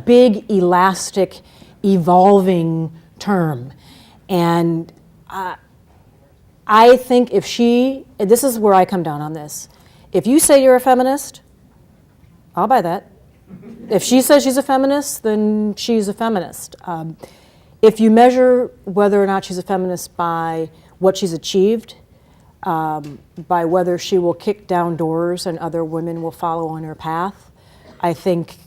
big, elastic, evolving term. And I think this is where I come down on this. If you say you're a feminist, I'll buy that. If she says she's a feminist, then she's a feminist. If you measure whether or not she's a feminist by what she's achieved, by whether she will kick down doors and other women will follow on her path, I think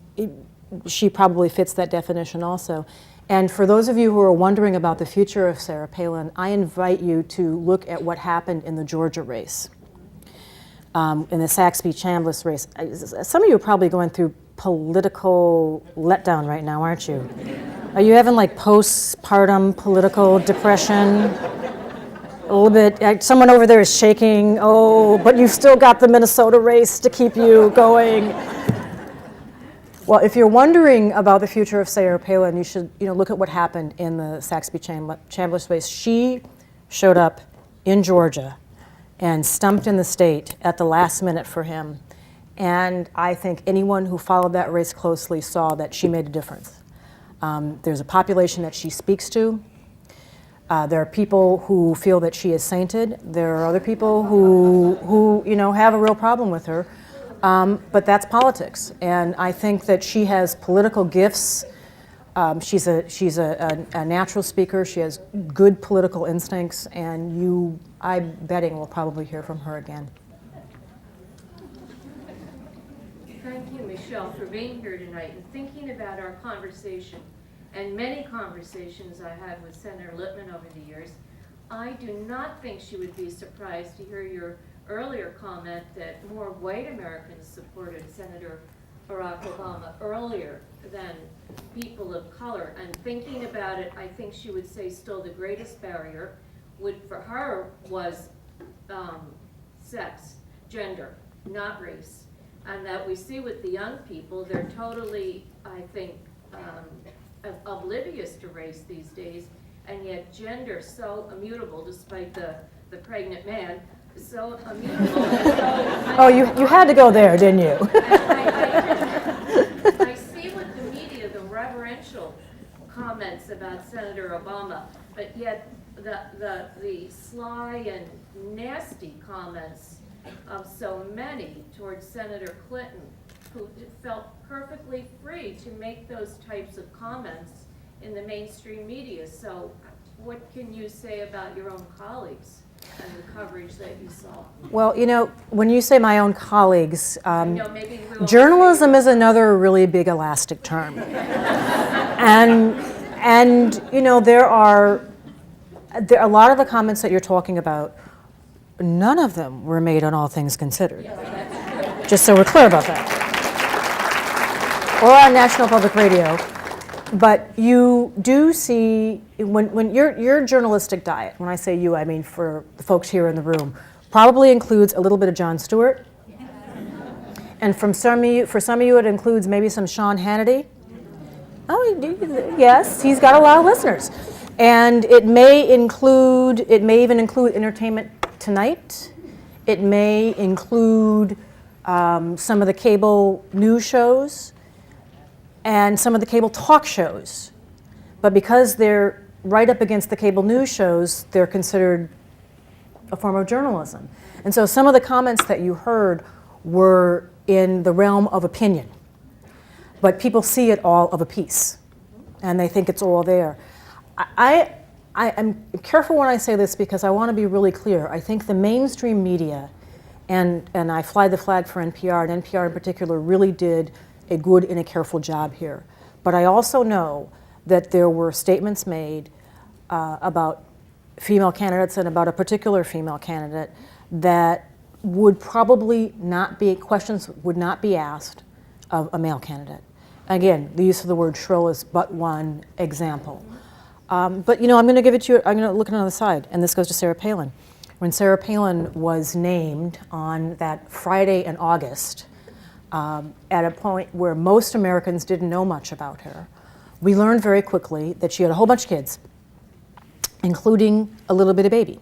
she probably fits that definition also. And for those of you who are wondering about the future of Sarah Palin, I invite you to look at what happened in the Georgia race, in the Saxby-Chambliss race. Some of you are probably going through political letdown right now, aren't you? Are you having like postpartum political depression? A little bit, someone over there is shaking, oh, but you've still got the Minnesota race to keep you going. Well, if you're wondering about the future of Sarah Palin, you should look at what happened in the Saxby-Chambliss race. She showed up in Georgia and stumped in the state at the last minute for him. And I think anyone who followed that race closely saw that she made a difference. There's a population that she speaks to. There are people who feel that she is sainted. There are other people who have a real problem with her. But that's politics, and I think that she has political gifts. She's a natural speaker. She has good political instincts, and I'm betting we'll probably hear from her again. Thank you, Michele, for being here tonight and thinking about our conversation and many conversations I had with Senator Lipman over the years. I do not think she would be surprised to hear your earlier comment that more white Americans supported Senator Barack Obama earlier than people of color. And thinking about it, I think she would say still the greatest barrier for her was sex, gender, not race. And that we see with the young people, they're totally, I think, oblivious to race these days, and yet gender so immutable, despite the pregnant man, so immutable. Oh, you had to go there, didn't you? I see with the media the reverential comments about Senator Obama, but yet the sly and nasty comments of so many towards Senator Clinton, who felt perfectly free to make those types of comments in the mainstream media. So what can you say about your own colleagues and the coverage that you saw? Well, when you say my own colleagues, journalism is another really big elastic term. and there are a lot of the comments that you're talking about, none of them were made on All Things Considered. Just so we're clear about that. Or on National Public Radio. But you do see, when your journalistic diet, when I say you, I mean for the folks here in the room, probably includes a little bit of Jon Stewart. And for some of you, it includes maybe some Sean Hannity. Oh, yes, he's got a lot of listeners. And it may even include Entertainment Tonight. It may include some of the cable news shows and some of the cable talk shows. But because they're right up against the cable news shows, they're considered a form of journalism. And so some of the comments that you heard were in the realm of opinion. But people see it all of a piece, and they think it's all there. I'm careful when I say this because I want to be really clear. I think the mainstream media, and I fly the flag for NPR, and NPR in particular really did a good and a careful job here. But I also know that there were statements made about female candidates and about a particular female candidate that would probably not be, questions would not be asked of a male candidate. Again, the use of the word shrill is but one example. But I'm going to give it to you, I'm going to look at another side, and this goes to Sarah Palin. When Sarah Palin was named on that Friday in August, at a point where most Americans didn't know much about her. We learned very quickly that she had a whole bunch of kids, including a little bitty baby.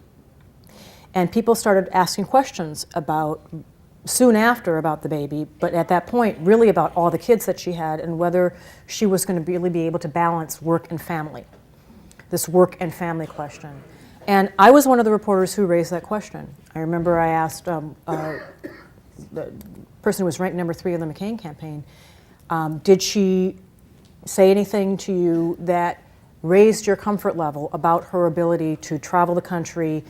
And people started asking questions soon after about the baby, but at that point, really about all the kids that she had and whether she was going to really be able to balance work and family, this work and family question. And I was one of the reporters who raised that question. I remember I asked the person who was ranked number 3 in the McCain campaign, did she say anything to you that raised your comfort level about her ability to travel the country,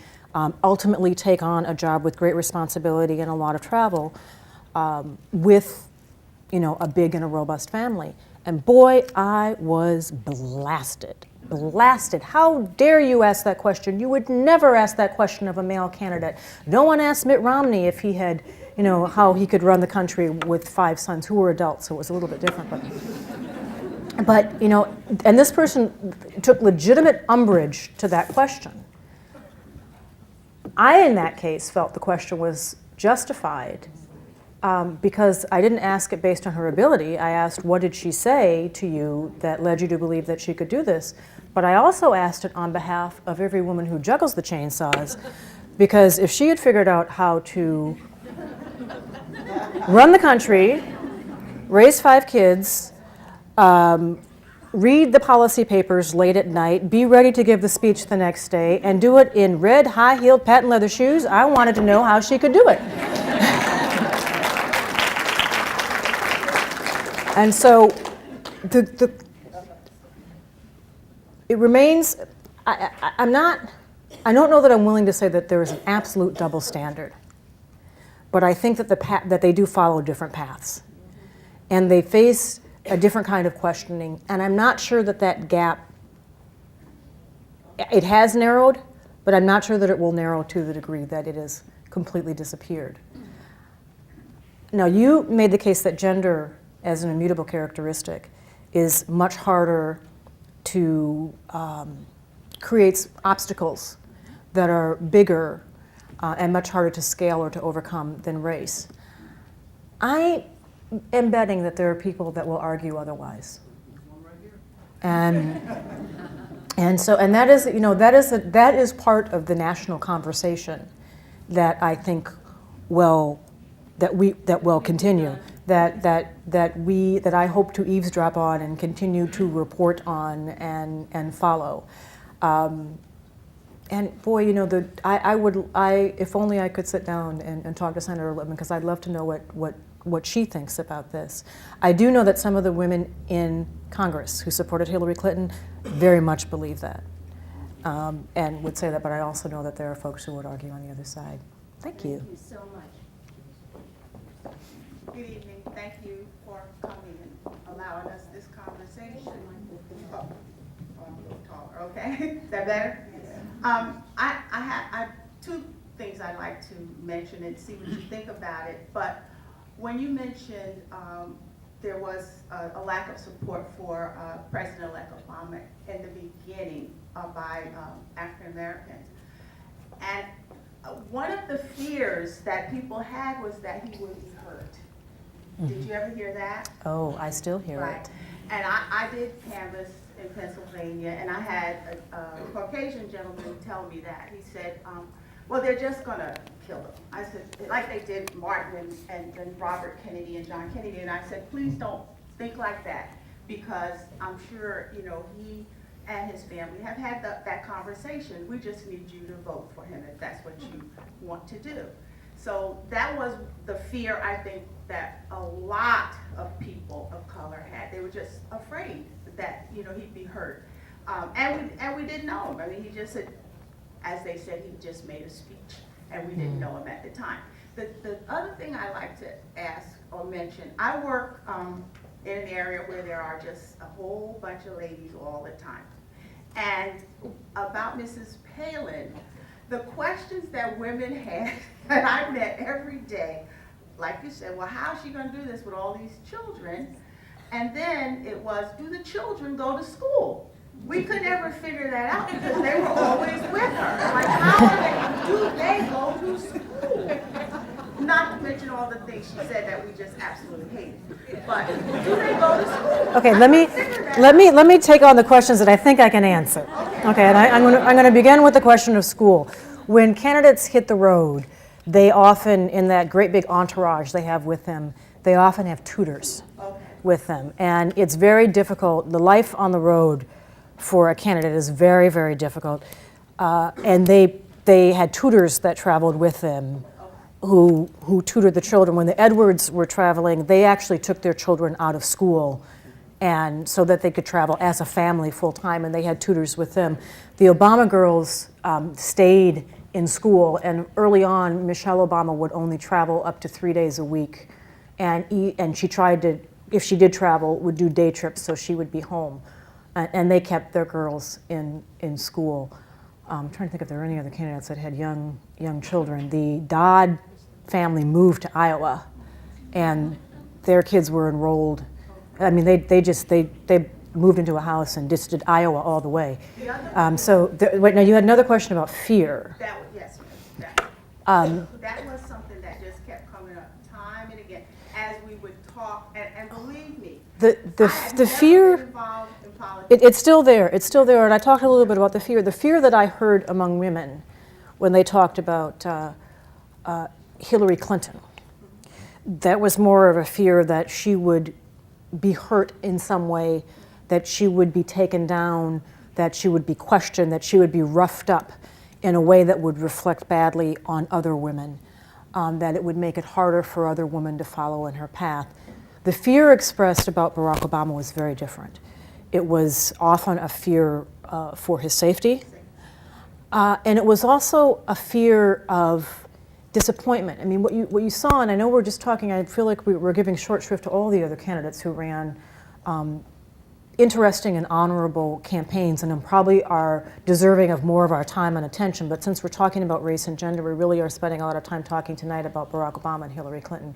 ultimately take on a job with great responsibility and a lot of travel, with, a big and a robust family? And boy, I was blasted. How dare you ask that question? You would never ask that question of a male candidate. No one asked Mitt Romney if he had, how he could run the country with 5 sons who were adults, so it was a little bit different. But and this person took legitimate umbrage to that question. I, in that case, felt the question was justified because I didn't ask it based on her ability. I asked, what did she say to you that led you to believe that she could do this? But I also asked it on behalf of every woman who juggles the chainsaws, because if she had figured out how to run the country, raise 5 kids, read the policy papers late at night, be ready to give the speech the next day, and do it in red, high-heeled, patent leather shoes, I wanted to know how she could do it. And so it remains, I don't know that I'm willing to say that there is an absolute double standard, but I think that that they do follow different paths. And they face a different kind of questioning, and I'm not sure that gap, it has narrowed, but I'm not sure that it will narrow to the degree that it has completely disappeared. Now, you made the case that gender as an immutable characteristic is much harder to create obstacles that are bigger and much harder to scale or to overcome than race. I am betting that there are people that will argue otherwise. And that is, that is part of the national conversation that I think will continue, that I hope to eavesdrop on and continue to report on and follow. And boy, if only I could sit down and talk to Senator Lipman, because I'd love to know what she thinks about this. I do know that some of the women in Congress who supported Hillary Clinton very much believe that, and would say that, but I also know that there are folks who would argue on the other side. Thank you. Thank you so much. Good evening. Thank you for coming and allowing us this conversation. Oh, I'm a little taller. Okay, is that better? I have 2 things I'd like to mention and see what you think about it. But when you mentioned there was a lack of support for President-elect Obama in the beginning by African Americans, and one of the fears that people had was that he would be hurt. Mm-hmm. Did you ever hear that? Oh, I still hear it. And I did canvass in Pennsylvania, and I had a Caucasian gentleman tell me that. He said, well, they're just going to kill him. I said, like they did Martin and Robert Kennedy and John Kennedy. And I said, please don't think like that, because I'm sure, he and his family have had that conversation. We just need you to vote for him if that's what you want to do. So that was the fear, I think, that a lot of people of color had. They were just afraid that, he'd be hurt. And we didn't know him. I mean, he just said, as they said, he just made a speech, and we didn't know him at the time. The other thing I like to ask or mention, I work in an area where there are just a whole bunch of ladies all the time. And about Mrs. Palin, the questions that women had, and I met every day, like you said, well, how is she going to do this with all these children? And then it was, do the children go to school? We could never figure that out because they were always with her. Like, how do they go to school? Not to mention all the things said that we just absolutely hate it. But do they go to school? Okay, let me take on the questions that I think I can answer. Okay, and I'm going to begin with the question of school. When candidates hit the road, they often, in that great big entourage they have with them, they often have tutors with them. And it's very difficult. The life on the road for a candidate is very, very difficult. And they had tutors that traveled with them who tutored the children. When the Edwards were traveling, they actually took their children out of school and so that they could travel as a family full time, and they had tutors with them. The Obama girls stayed in school, and early on, Michelle Obama would only travel up to 3 days a week, and she tried to, if she did travel, would do day trips so she would be home, and they kept their girls in school. I'm trying to think if there were any other candidates that had young children. The Dodd family moved to Iowa, and their kids were enrolled. I mean, they moved into a house and just did Iowa all the way. Wait, now you had another question about fear. Yes, that was something that just kept coming up time and again as we would talk. And believe me, The fear. Been involved in politics. It's still there. It's still there, and I talked a little bit about the fear. The fear that I heard among women when they talked about Hillary Clinton. That was more of a fear that she would be hurt in some way, that she would be taken down, that she would be questioned, that she would be roughed up in a way that would reflect badly on other women, that it would make it harder for other women to follow in her path. The fear expressed about Barack Obama was very different. It was often a fear for his safety, and it was also a fear of disappointment. I mean, what you saw, and I know we're just talking, I feel like we're giving short shrift to all the other candidates who ran interesting and honorable campaigns and probably are deserving of more of our time and attention, but since we're talking about race and gender, we really are spending a lot of time talking tonight about Barack Obama and Hillary Clinton.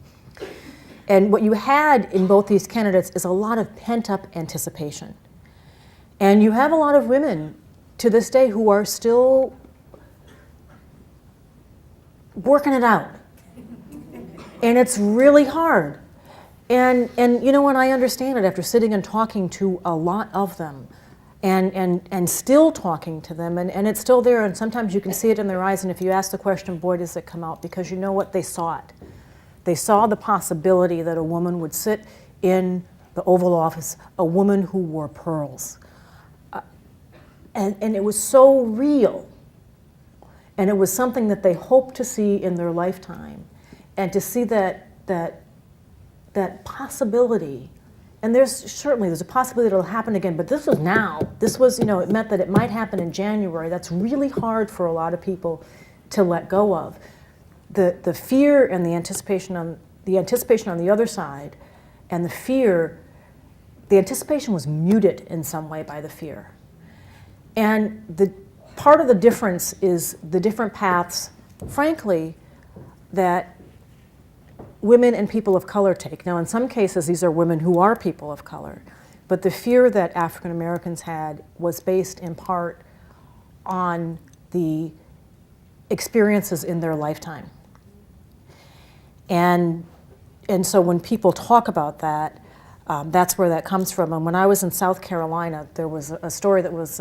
And what you had in both these candidates is a lot of pent-up anticipation. And you have a lot of women to this day who are still working it out. And it's really hard. And you know, and I understand it after sitting and talking to a lot of them and still talking to them, and it's still there, and sometimes you can see it in their eyes, and if you ask the question, boy, does it come out, because you know what, they saw it. They saw the possibility that a woman would sit in the Oval Office, a woman who wore pearls. And it was so real. And it was something that they hoped to see in their lifetime. And to see that possibility, and there's a possibility it'll happen again, but this was now. This was, it meant that it might happen in January. That's really hard for a lot of people to let go of. The fear and the anticipation on the other side, and the anticipation was muted in some way by the fear. And the part of the difference is the different paths, frankly, that women and people of color take. Now, in some cases, these are women who are people of color, but the fear that African Americans had was based in part on the experiences in their lifetime. And so when people talk about that, that's where that comes from. And when I was in South Carolina, there was a story that was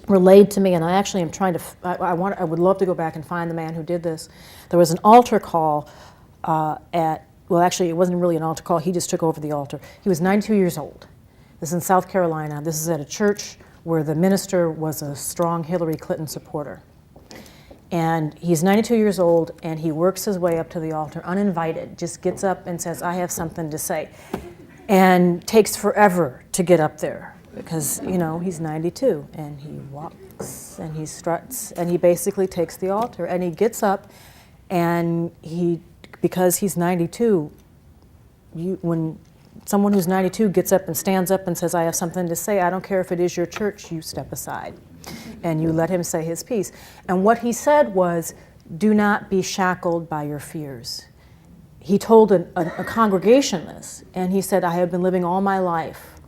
relayed to me, and I actually am trying to, I would love to go back and find the man who did this. There was an altar call well, actually, it wasn't really an altar call. He just took over the altar. He was 92 years old. This is in South Carolina. This is at a church where the minister was a strong Hillary Clinton supporter. And he's 92 years old, and he works his way up to the altar uninvited, just gets up and says, I have something to say, and takes forever to get up there because, he's 92, and he walks, and he struts, and he basically takes the altar, and he gets up, and because he's 92, when someone who's 92 gets up and stands up and says, I have something to say, I don't care if it is your church, you step aside and you let him say his piece. And what he said was, do not be shackled by your fears. He told a congregation this, and he said, I have been living all my life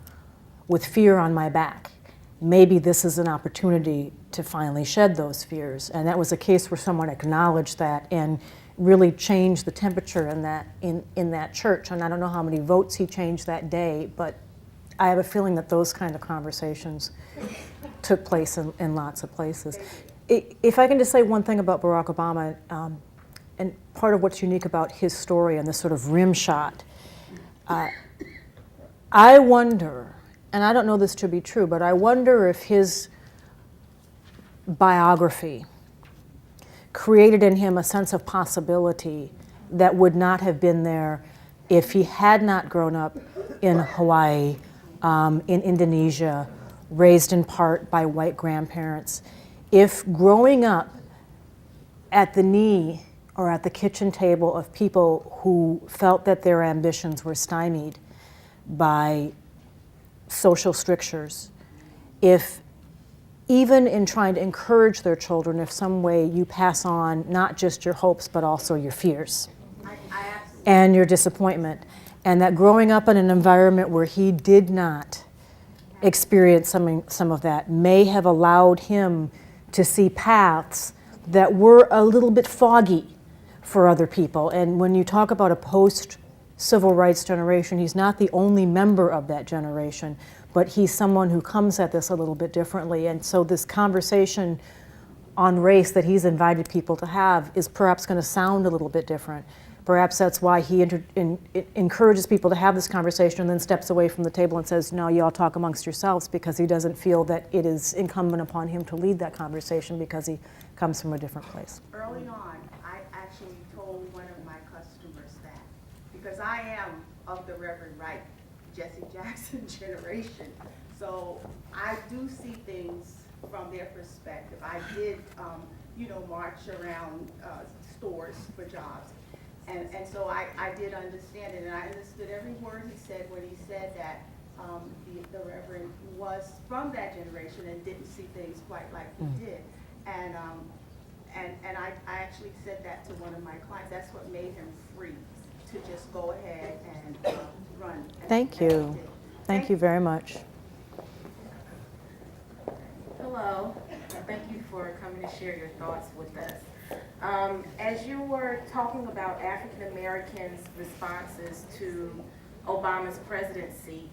with fear on my back. Maybe this is an opportunity to finally shed those fears. And that was a case where someone acknowledged that and really changed the temperature in that church. And I don't know how many votes he changed that day, but I have a feeling that those kind of conversations took place in lots of places. If I can just say one thing about Barack Obama, and part of what's unique about his story and this sort of rim shot, I wonder, and I don't know this to be true, but I wonder if his biography created in him a sense of possibility that would not have been there if he had not grown up in Hawaii, in Indonesia, raised in part by white grandparents. If growing up at the knee or at the kitchen table of people who felt that their ambitions were stymied by social strictures, if even in trying to encourage their children, if some way you pass on not just your hopes but also your fears and your disappointment, and that growing up in an environment where he did not experience some of that may have allowed him to see paths that were a little bit foggy for other people. And when you talk about a post-civil rights generation, he's not the only member of that generation, but he's someone who comes at this a little bit differently. And so this conversation on race that he's invited people to have is perhaps going to sound a little bit different. Perhaps that's why he encourages people to have this conversation and then steps away from the table and says, no, you all talk amongst yourselves, because he doesn't feel that it is incumbent upon him to lead that conversation because he comes from a different place. Early on, I actually told one of my customers that, because I am of the Reverend Wright, Jesse Jackson generation. So I do see things from their perspective. I did, march around stores for jobs. And so I did understand it, and I understood every word he said when he said that the Reverend was from that generation and didn't see things quite like he did. And I actually said that to one of my clients. That's what made him free to just go ahead and run. Thank you. Thank you very much. Hello, and thank you for coming to share your thoughts with us. As you were talking about African Americans' responses to Obama's presidency,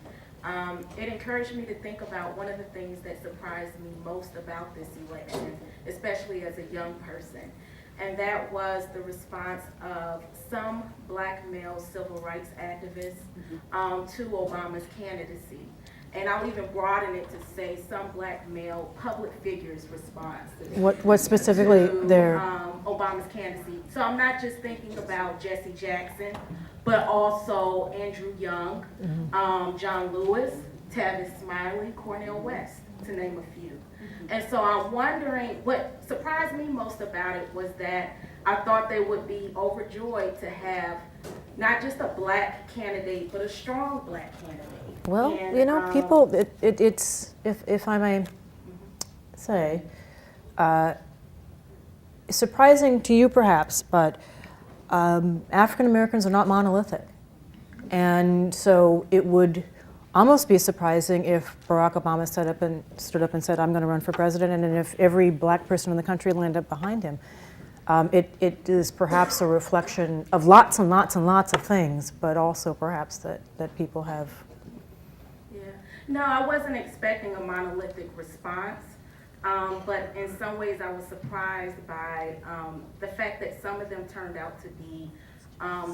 it encouraged me to think about one of the things that surprised me most about this election, especially as a young person, and that was the response of some black male civil rights activists to Obama's candidacy. And I'll even broaden it to say some black male public figures' response. What specifically to, there? Obama's candidacy. So I'm not just thinking about Jesse Jackson, but also Andrew Young, John Lewis, Tavis Smiley, Cornel West, to name a few. And so I'm wondering, what surprised me most about it was that I thought they would be overjoyed to have not just a black candidate, but a strong black candidate. Well, And, people, it's, if I may say, surprising to you perhaps, but African Americans are not monolithic. And so it would almost be surprising if Barack Obama stood up and said, I'm going to run for president, and then if every black person in the country landed up behind him. It is perhaps a reflection of lots and lots and lots of things, but also perhaps that people have. Yeah. No, I wasn't expecting a monolithic response, but in some ways I was surprised by the fact that some of them turned out to be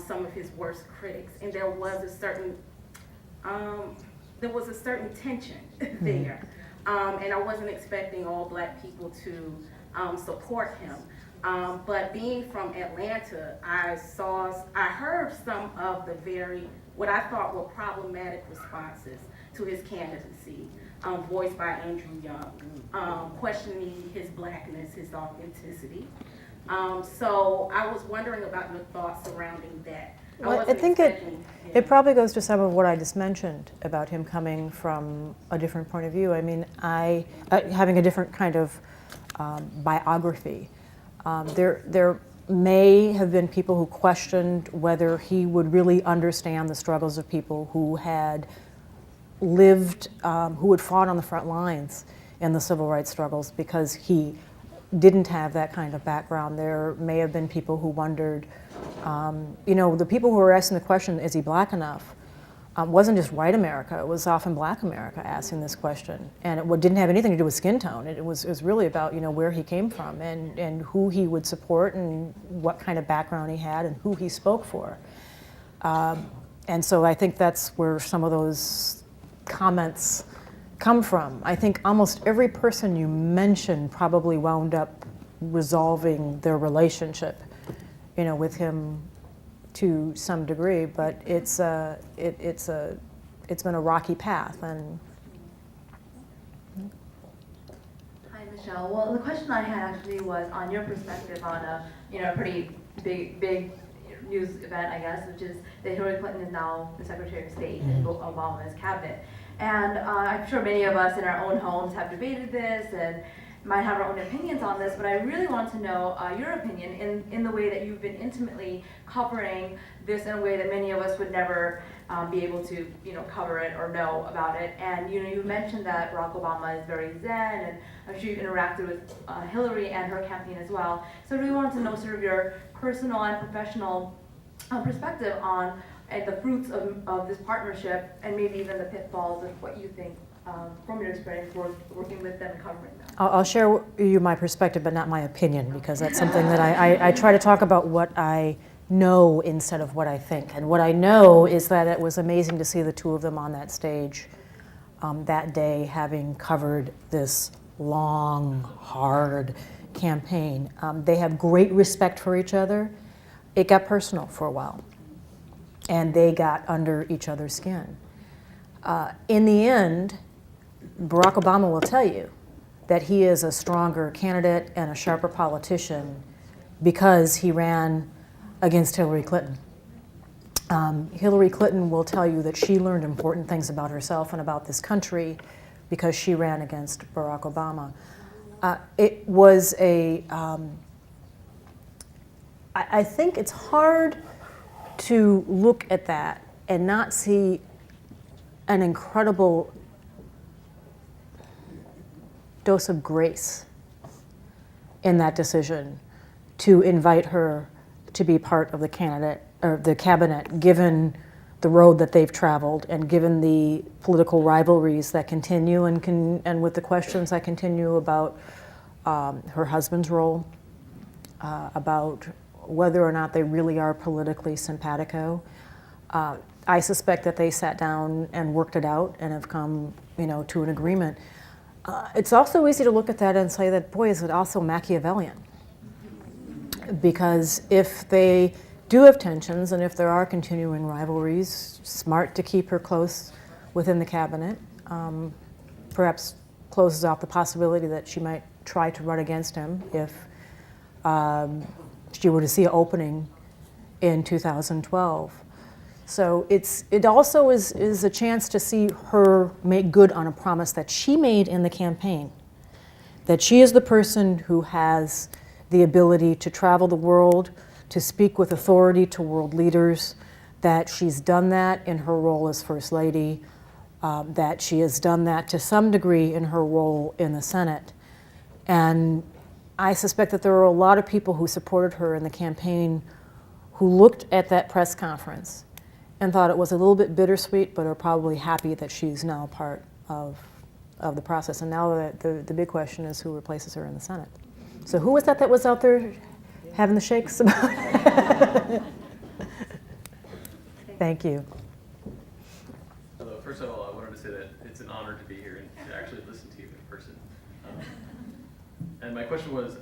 some of his worst critics, and there was a certain tension there, and I wasn't expecting all black people to support him. But being from Atlanta, I heard some of the what I thought were problematic responses to his candidacy, voiced by Andrew Young, questioning his blackness, his authenticity. So I was wondering about your thoughts surrounding that. Well, I think it probably goes to some of what I just mentioned about him coming from a different point of view. I mean, having a different kind of biography. There may have been people who questioned whether he would really understand the struggles of people who had lived, who had fought on the front lines in the civil rights struggles, because he didn't have that kind of background. There may have been people who wondered, the people who were asking the question, is he black enough, wasn't just white America, it was often black America asking this question. And it didn't have anything to do with skin tone. It was really about, where he came from and who he would support and what kind of background he had and who he spoke for. And so I think that's where some of those comments come from. I think almost every person you mentioned probably wound up resolving their relationship, with him to some degree, but it's been a rocky path. And hi, Michelle. Well, the question I had actually was on your perspective on a pretty big news event, I guess, which is that Hillary Clinton is now the Secretary of State in Obama's cabinet. And I'm sure many of us in our own homes have debated this and might have our own opinions on this, but I really want to know your opinion in the way that you've been intimately covering this in a way that many of us would never be able to, cover it or know about it. And you mentioned that Barack Obama is very zen, and I'm sure you've interacted with Hillary and her campaign as well. So I really wanted to know sort of your personal and professional perspective on the fruits of this partnership, and maybe even the pitfalls of what you think from your experience working with them and covering them. I'll share with you my perspective, but not my opinion, because that's something that I try to talk about what I know instead of what I think. And what I know is that it was amazing to see the two of them on that stage that day, having covered this long, hard campaign. They have great respect for each other. It got personal for a while, and they got under each other's skin. In the end, Barack Obama will tell you that he is a stronger candidate and a sharper politician because he ran against Hillary Clinton. Hillary Clinton will tell you that she learned important things about herself and about this country because she ran against Barack Obama. It was I think it's hard to look at that and not see an incredible dose of grace in that decision to invite her to be part of the cabinet, given the road that they've traveled and given the political rivalries that continue and with the questions that continue about her husband's role, about whether or not they really are politically simpatico. I suspect that they sat down and worked it out and have come, to an agreement. It's also easy to look at that and say that, boy, is it also Machiavellian. Because if they do have tensions and if there are continuing rivalries, smart to keep her close within the cabinet, perhaps closes off the possibility that she might try to run against him if she were to see an opening in 2012. So it also is a chance to see her make good on a promise that she made in the campaign, that she is the person who has the ability to travel the world, to speak with authority to world leaders, that she's done that in her role as First Lady, that she has done that to some degree in her role in the Senate. And I suspect that there were a lot of people who supported her in the campaign who looked at that press conference and thought it was a little bit bittersweet, but are probably happy that she's now part of the process. And now the big question is who replaces her in the Senate. So who was that was out there having the shakes about it? Thank you. Hello. First of all, I wanted to say that it's an honor to be here and to actually listen to you in person. And my question was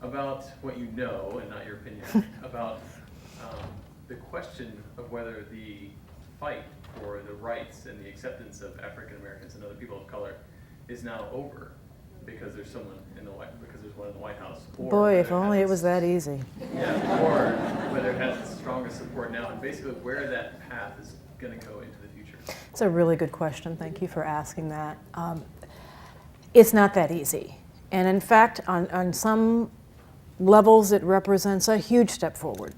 about what you know, and not your opinion, about the question of whether the fight for the rights and the acceptance of African Americans and other people of color is now over because there's one in the White House. Or boy, if only it was that easy. Yeah, or whether it has the strongest support now, and basically where that path is going to go into the future. It's a really good question. Thank you for asking that. It's not that easy. And in fact, on some levels, it represents a huge step forward.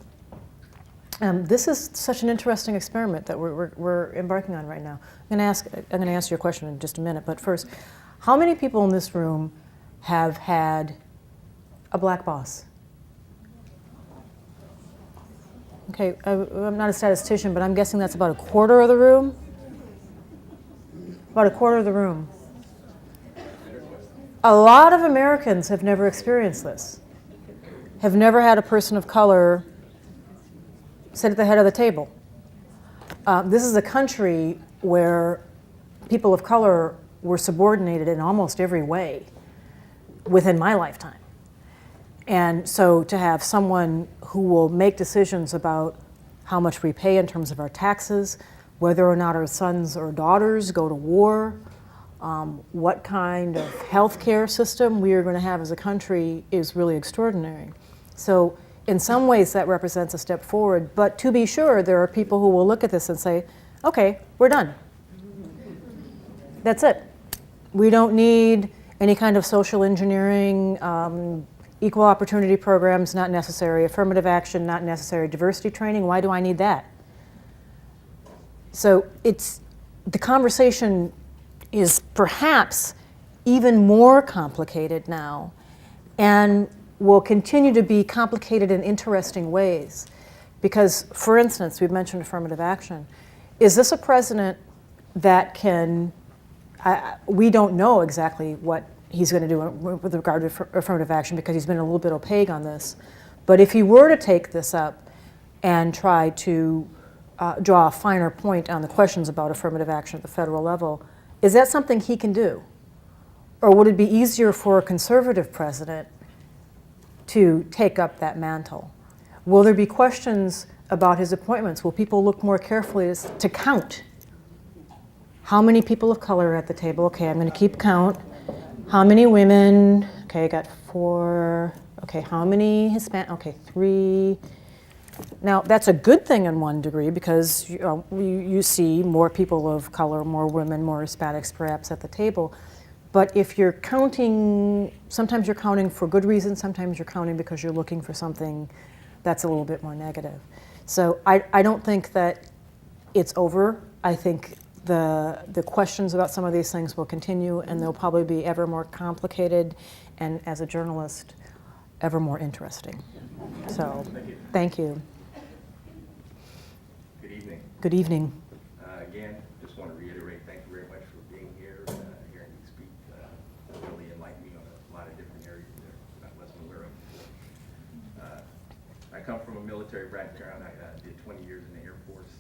This is such an interesting experiment that we're embarking on right now. I'm going to answer your question in just a minute, but first, how many people in this room have had a black boss? Okay, I'm not a statistician, but I'm guessing that's about a quarter of the room? About a quarter of the room. A lot of Americans have never experienced this, have never had a person of color sit at the head of the table. This is a country where people of color were subordinated in almost every way within my lifetime. And so to have someone who will make decisions about how much we pay in terms of our taxes, whether or not our sons or daughters go to war, what kind of healthcare system we are going to have as a country is really extraordinary. So in some ways that represents a step forward, but to be sure, there are people who will look at this and say, okay, we're done. That's it. We don't need any kind of social engineering, equal opportunity programs, not necessary, affirmative action, not necessary, diversity training, why do I need that? So the conversation is perhaps even more complicated now and will continue to be complicated in interesting ways. Because, for instance, we've mentioned affirmative action. Is this a president that can, we don't know exactly what he's going to do with regard to affirmative action because he's been a little bit opaque on this. But if he were to take this up and try to draw a finer point on the questions about affirmative action at the federal level, is that something he can do? Or would it be easier for a conservative president to take up that mantle? Will there be questions about his appointments? Will people look more carefully to count? How many people of color are at the table? Okay, I'm going to keep count. How many women? Okay, I got 4. Okay, how many Hispanic? Okay, 3. Now, that's a good thing in one degree because you see more people of color, more women, more Hispanics perhaps at the table. But if you're counting, sometimes you're counting for good reasons, sometimes you're counting because you're looking for something that's a little bit more negative. So I don't think that it's over. I think the questions about some of these things will continue, and they'll probably be ever more complicated, and as a journalist, ever more interesting. So, thank you. Good evening. Good evening. Again, just want to reiterate, thank you very much for being here, hearing me speak. Really enlightened me on a lot of different areas that I wasn't aware of. I come from a military background. I did 20 years in the Air Force,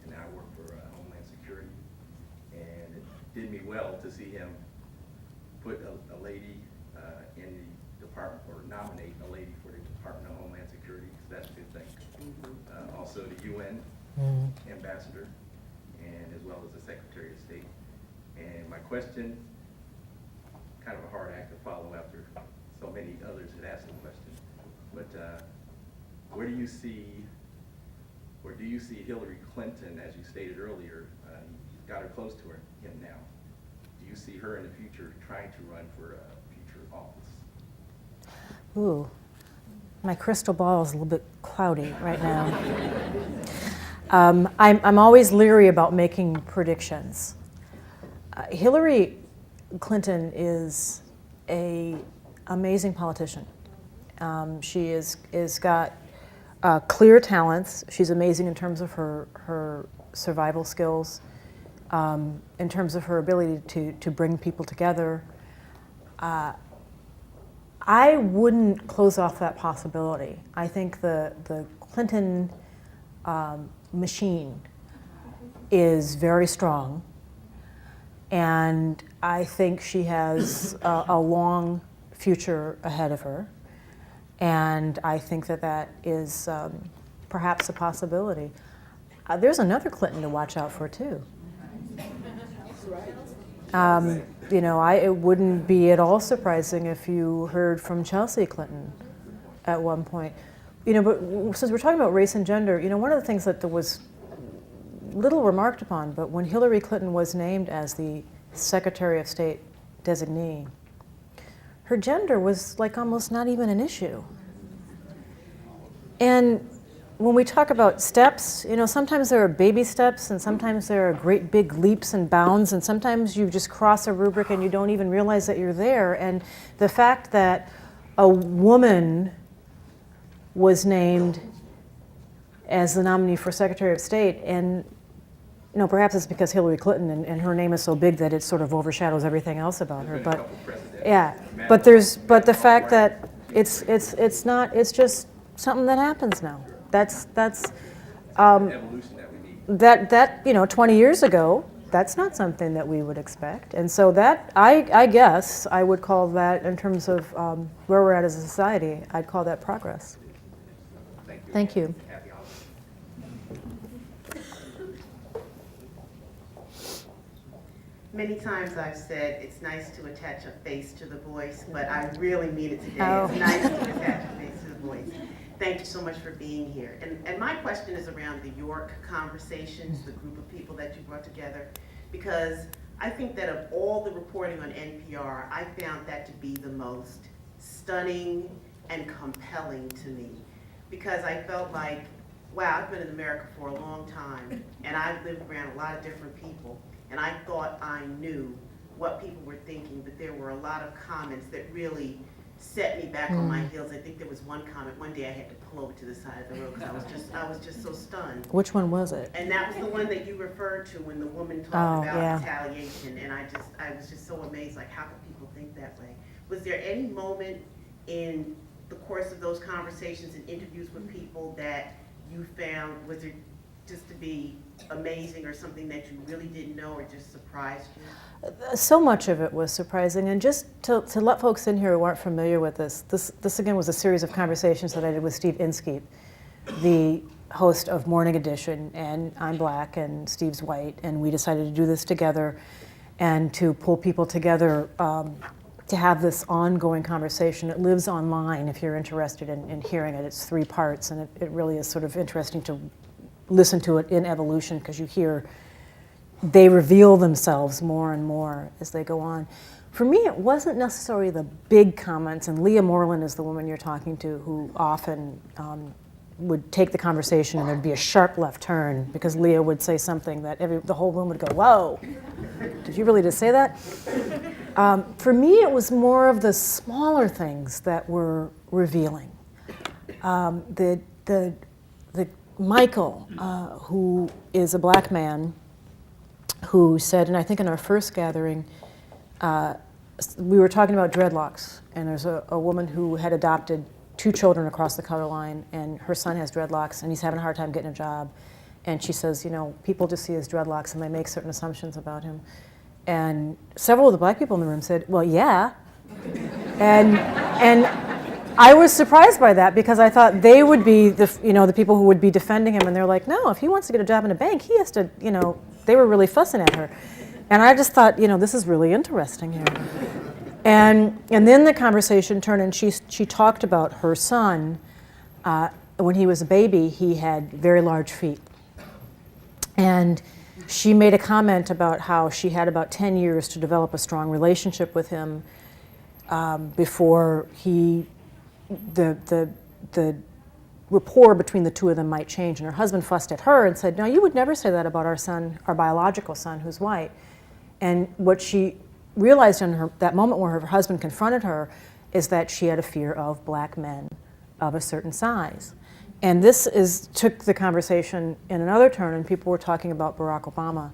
and now I work for Homeland Security. And it did me well to see him put a lady in the department, or nominate a lady for the Department of Homeland Security, because that's a good thing. Also the UN ambassador, and as well as the Secretary of State. And my question, kind of a hard act to follow after so many others had asked the question, but where do you see Hillary Clinton, as you stated earlier, you got her close to him now. Do you see her in the future trying to run for a future office? Ooh, my crystal ball is a little bit cloudy right now. I'm always leery about making predictions. Hillary Clinton is an amazing politician. She is got clear talents. She's amazing in terms of her survival skills, in terms of her ability to bring people together. I wouldn't close off that possibility. I think the Clinton machine is very strong, and I think she has a long future ahead of her, and I think that is perhaps a possibility. There's another Clinton to watch out for too. It wouldn't be at all surprising if you heard from Chelsea Clinton at one point. But since we're talking about race and gender, one of the things that was little remarked upon, but when Hillary Clinton was named as the Secretary of State designee, her gender was like almost not even an issue. And when we talk about steps, you know, sometimes there are baby steps and sometimes there are great big leaps and bounds, and sometimes you just cross a rubric and you don't even realize that you're there. And the fact that a woman was named as the nominee for Secretary of State, and you know, perhaps it's because Hillary Clinton and her name is so big that it sort of overshadows everything else about her. But yeah, but the fact that it's just something that happens now. That's Evolution that we need. that you know, 20 years ago, that's not something that we would expect. And so that I guess I would call that, in terms of where we're at as a society, I'd call that progress. Thank you. Happy holidays. Many times I've said it's nice to attach a face to the voice, but I really mean it today. Oh. It's nice to attach a face to the voice. Thank you so much for being here. And my question is around the York conversations, the group of people that you brought together, because I think that of all the reporting on NPR, I found that to be the most stunning and compelling to me, because I felt like, wow, I've been in America for a long time, and I've lived around a lot of different people, and I thought I knew what people were thinking, but there were a lot of comments that really set me back on my heels. I think there was one comment, one day I had to pull over to the side of the road because I was just so stunned. Which one was it? And that was the one that you referred to when the woman talked Oh, about yeah. retaliation, and I was just so amazed, like, how can people think that way? Was there any moment in the course of those conversations and interviews with people that you found, was it just to be amazing or something that you really didn't know or just surprised you? So much of it was surprising, and just to let folks in here who aren't familiar with this again was a series of conversations that I did with Steve Inskeep, the host of Morning Edition, and I'm black and Steve's white, and we decided to do this together and to pull people together to have this ongoing conversation. It lives online if you're interested in hearing it. It's 3 parts, and it really is sort of interesting to listen to it in evolution, because you hear they reveal themselves more and more as they go on. For me, it wasn't necessarily the big comments, and Leah Moreland is the woman you're talking to, who often would take the conversation and there'd be a sharp left turn, because Leah would say something that the whole room would go, whoa, did you really just say that? For me, it was more of the smaller things that were revealing. The Michael, who is a black man, who said, and I think in our first gathering, we were talking about dreadlocks, and there's a woman who had adopted 2 children across the color line, and her son has dreadlocks, and he's having a hard time getting a job. And she says, you know, people just see his dreadlocks and they make certain assumptions about him. And several of the black people in the room said, well, yeah. And I was surprised by that, because I thought they would be the people who would be defending him, and they're like, no, if he wants to get a job in a bank, he has to, they were really fussing at her. And I just thought, this is really interesting here. And then the conversation turned, and she talked about her son. When he was a baby, he had very large feet. And she made a comment about how she had about 10 years to develop a strong relationship with him before the rapport between the 2 of them might change. And her husband fussed at her and said, no, you would never say that about our son, our biological son, who's white. And what she realized in that moment where her husband confronted her is that she had a fear of black men of a certain size. And this took the conversation in another turn, and people were talking about Barack Obama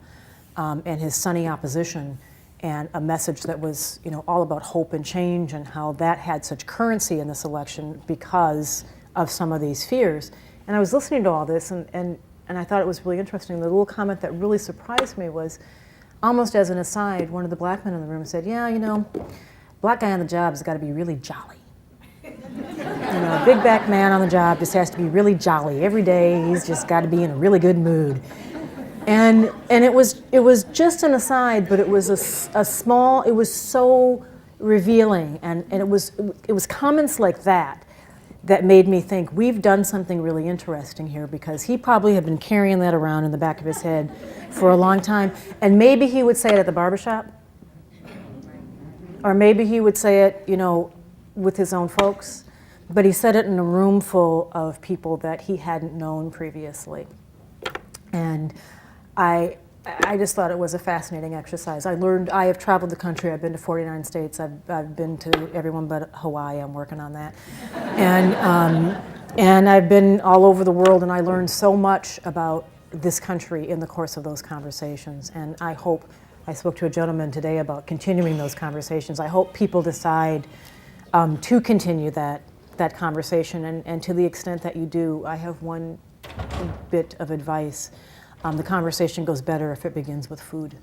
and his sunny opposition, and a message that was all about hope and change, and how that had such currency in this election because of some of these fears. And I was listening to all this, and I thought it was really interesting. The little comment that really surprised me was, almost as an aside, one of the black men in the room said, yeah, black guy on the job has got to be really jolly. A big black man on the job just has to be really jolly. Every day he's just got to be in a really good mood. And it was just an aside, but it was a small, it was so revealing, and it was comments like that made me think we've done something really interesting here, because he probably had been carrying that around in the back of his head for a long time. And maybe he would say it at the barbershop, or maybe he would say it, with his own folks. but he said it in a room full of people that he hadn't known previously. And I just thought it was a fascinating exercise. I have traveled the country. I've been to 49 states. I've been to everyone but Hawaii. I'm working on that. And I've been all over the world, and I learned so much about this country in the course of those conversations. And I spoke to a gentleman today about continuing those conversations. I hope people decide to continue that conversation. And to the extent that you do, I have one bit of advice. The conversation goes better if it begins with food.